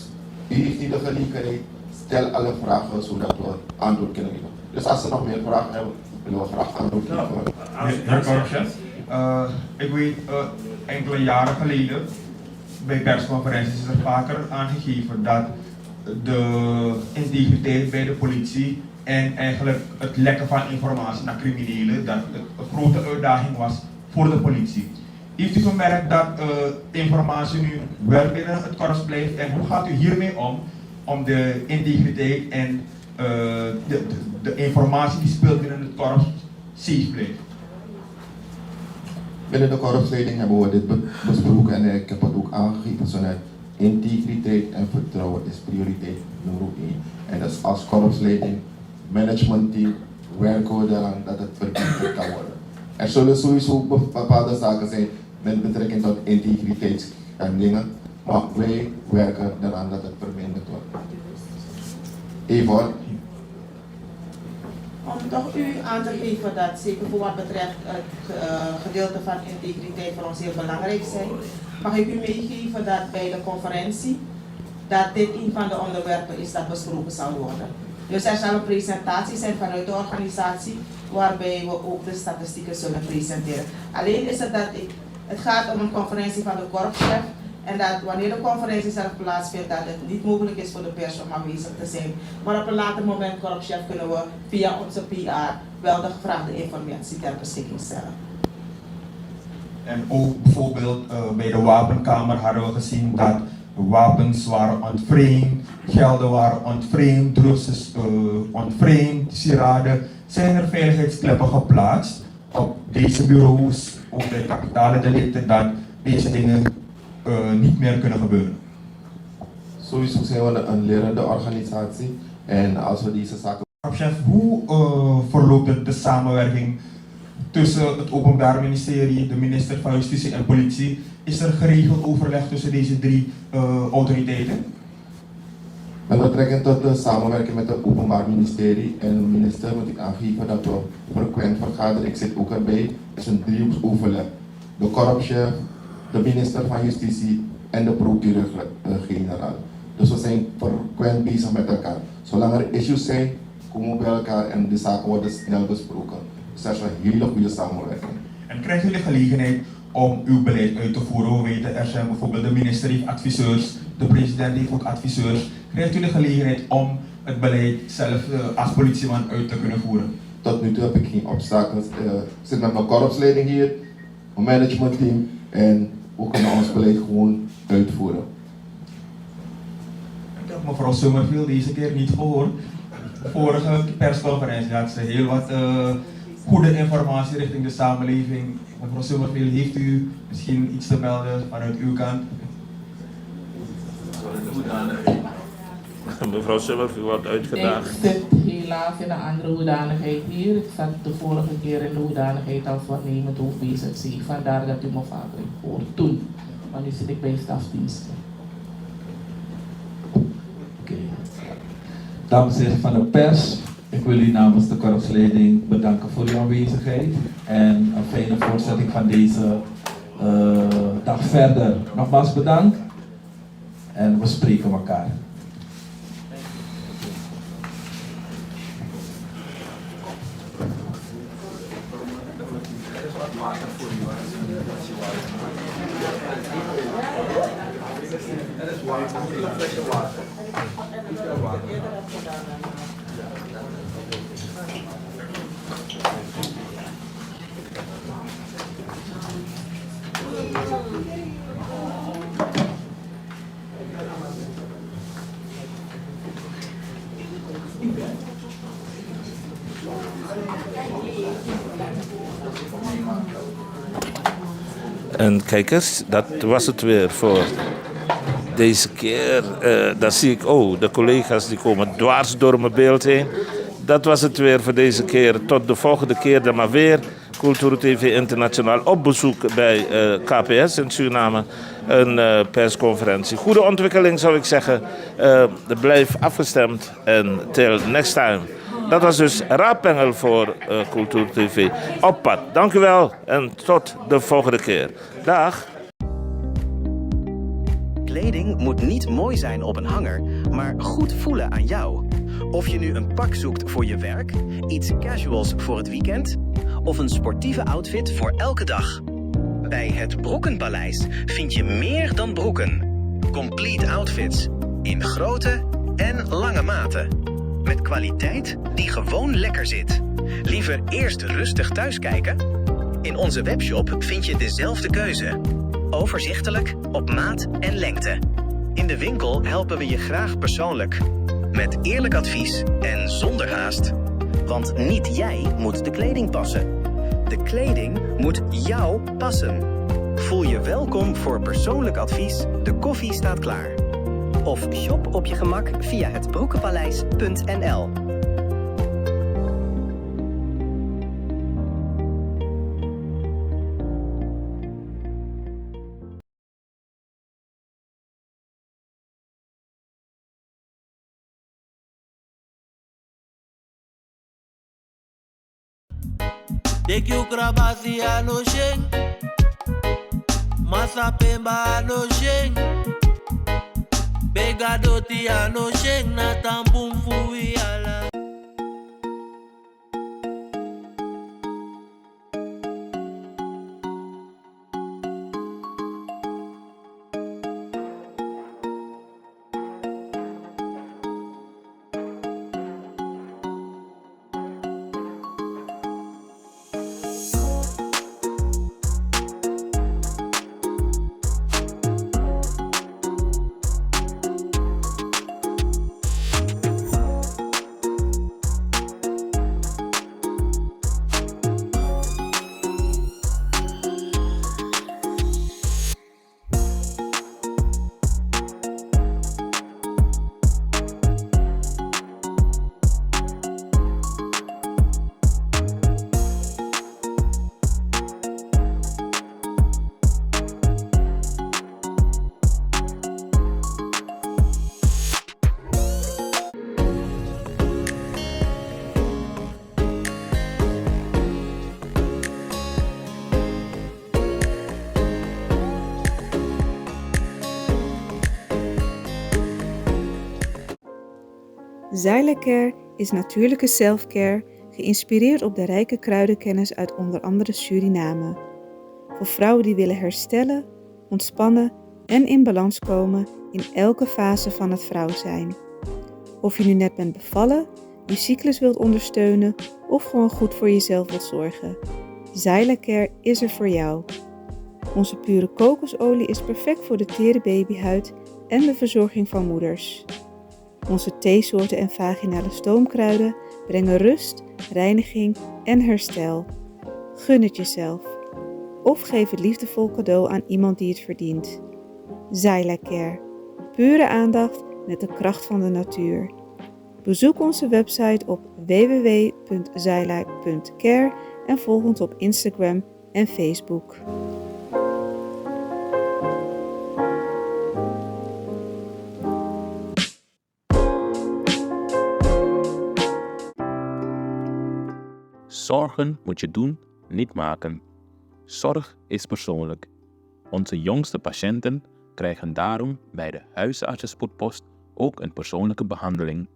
u heeft niet de gelegenheid, stel alle vragen zodat we antwoord kunnen geven. Dus als er nog meer vragen hebben, willen we graag antwoord geven. Heer Korpschef, ik weet enkele jaren geleden bij persconferenties is er vaker aangegeven dat de integriteit bij de politie en eigenlijk het lekken van informatie naar criminelen, dat het een grote uitdaging was voor de politie. Heeft u gemerkt dat informatie nu wel binnen het korps blijft en hoe gaat u hiermee om de integriteit en de informatie die speelt binnen het korps safe blijft? Binnen de korpsleiding hebben we dit besproken en ik heb het ook aangegeven vanuit integriteit en vertrouwen is prioriteit nummer 1. En dus als korpsleiding, managementteam, werken we eraan dat het verbeterd kan worden. Er zullen sowieso bepaalde zaken zijn met betrekking tot integriteit en dingen, maar wij werken eraan dat het verminderd wordt. Yvonne? Om toch u aan te geven dat zeker voor wat betreft het gedeelte van integriteit voor ons heel belangrijk zijn, mag ik u meegeven dat bij de conferentie dat dit een van de onderwerpen is dat besproken zal worden. Dus er zal een presentatie zijn vanuit de organisatie waarbij we ook de statistieken zullen presenteren. Alleen is het dat het gaat om een conferentie van de korpschef en dat wanneer de conferentie zelf plaatsvindt dat het niet mogelijk is voor de pers om aanwezig te zijn. Maar op een later moment, korpschef, kunnen we via onze PR wel de gevraagde informatie ter beschikking stellen. En ook bijvoorbeeld bij de wapenkamer hadden we gezien dat wapens waren ontvreemd, gelden waren ontvreemd, drugs is ontvreemd, sieraden. Zijn er veiligheidskleppen geplaatst op deze bureaus, ook bij kapitale delicten, dat deze dingen niet meer kunnen gebeuren? Sowieso zijn we een lerende organisatie en als we deze zaken... Chef, hoe verloopt de samenwerking tussen het Openbaar Ministerie, de minister van Justitie en Politie? Is er geregeld overleg tussen deze drie autoriteiten? Met betrekking tot de samenwerking met het Openbaar Ministerie en de minister moet ik aangeven dat we frequent vergaderen. Ik zit ook erbij. Het is een driehoeksoverleg. De korpschef, de minister van Justitie en de procureur-generaal. Dus we zijn frequent bezig met elkaar. Zolang er issues zijn, komen we bij elkaar en de zaken worden snel besproken. Dus dat is een hele goede samenwerking. En krijgt u de gelegenheid om uw beleid uit te voeren? We weten, er zijn bijvoorbeeld de minister heeft adviseurs, de president heeft ook adviseurs. Krijgt u de gelegenheid om het beleid zelf als politieman uit te kunnen voeren? Tot nu toe heb ik geen obstakels. Ik zit met mijn korpsleiding hier, mijn managementteam en we kunnen ons beleid gewoon uitvoeren. Ik heb mevrouw Summerfield deze keer niet gehoord. Vorige persconferentie had ze heel wat goede informatie richting de samenleving. Mevrouw Summerfield, heeft u misschien iets te melden vanuit uw kant? Mevrouw Summerfield wordt uitgedaagd. Ik zit helaas in een andere hoedanigheid hier. Ik zat de vorige keer in de hoedanigheid als waarnemend hoofd BZC. Vandaar dat u me vaker hoort toen. Maar nu zit ik bij stafdiensten. Dames en heren van de pers, ik wil u namens de korpsleiding bedanken voor uw aanwezigheid en een fijne voortzetting van deze dag verder. Nogmaals bedankt en we spreken elkaar. En kijk eens, dat was het weer voor deze keer. Dan zie ik, de collega's die komen dwars door mijn beeld heen. Dat was het weer voor deze keer. Tot de volgende keer dan maar weer. Cultuur TV Internationaal op bezoek bij KPS in Suriname. Een persconferentie. Goede ontwikkeling zou ik zeggen. Blijf afgestemd en till next time. Dat was dus Raapengel voor Cultuur TV op pad. Dank u wel en tot de volgende keer. Dag. Kleding moet niet mooi zijn op een hanger, maar goed voelen aan jou. Of je nu een pak zoekt voor je werk, iets casuals voor het weekend of een sportieve outfit voor elke dag. Bij het Broekenpaleis vind je meer dan broeken. Complete outfits in grote en lange maten. Met kwaliteit die gewoon lekker zit. Liever eerst rustig thuis kijken? In onze webshop vind je dezelfde keuze. Overzichtelijk, op maat en lengte. In de winkel helpen we je graag persoonlijk. Met eerlijk advies en zonder haast. Want niet jij moet de kleding passen. De kleding moet jou passen. Voel je welkom voor persoonlijk advies. De koffie staat klaar. Of shop op je gemak via hetbroekenpaleis.nl. Deki ukrabasi ano sheng, masa pemba ano sheng, begadoti ano sheng na tampumfu ala. Zylecare is natuurlijke selfcare, geïnspireerd op de rijke kruidenkennis uit onder andere Suriname. Voor vrouwen die willen herstellen, ontspannen en in balans komen in elke fase van het vrouw zijn. Of je nu net bent bevallen, je cyclus wilt ondersteunen of gewoon goed voor jezelf wilt zorgen. Zyla-Care is er voor jou. Onze pure kokosolie is perfect voor de tere babyhuid en de verzorging van moeders. Onze theesoorten en vaginale stoomkruiden brengen rust, reiniging en herstel. Gun het jezelf. Of geef het liefdevol cadeau aan iemand die het verdient. Zyla-Care. Pure aandacht met de kracht van de natuur. Bezoek onze website op www.zyla.care en volg ons op Instagram en Facebook. Zorgen moet je doen, niet maken. Zorg is persoonlijk. Onze jongste patiënten krijgen daarom bij de huisartsenspoedpost ook een persoonlijke behandeling.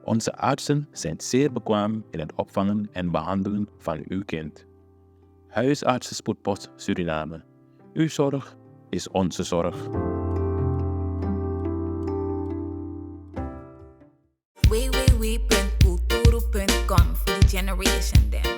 Onze artsen zijn zeer bekwaam in het opvangen en behandelen van uw kind. Huisartsenspoedpost Suriname. Uw zorg is onze zorg. www.kulturu.com voor de generation them.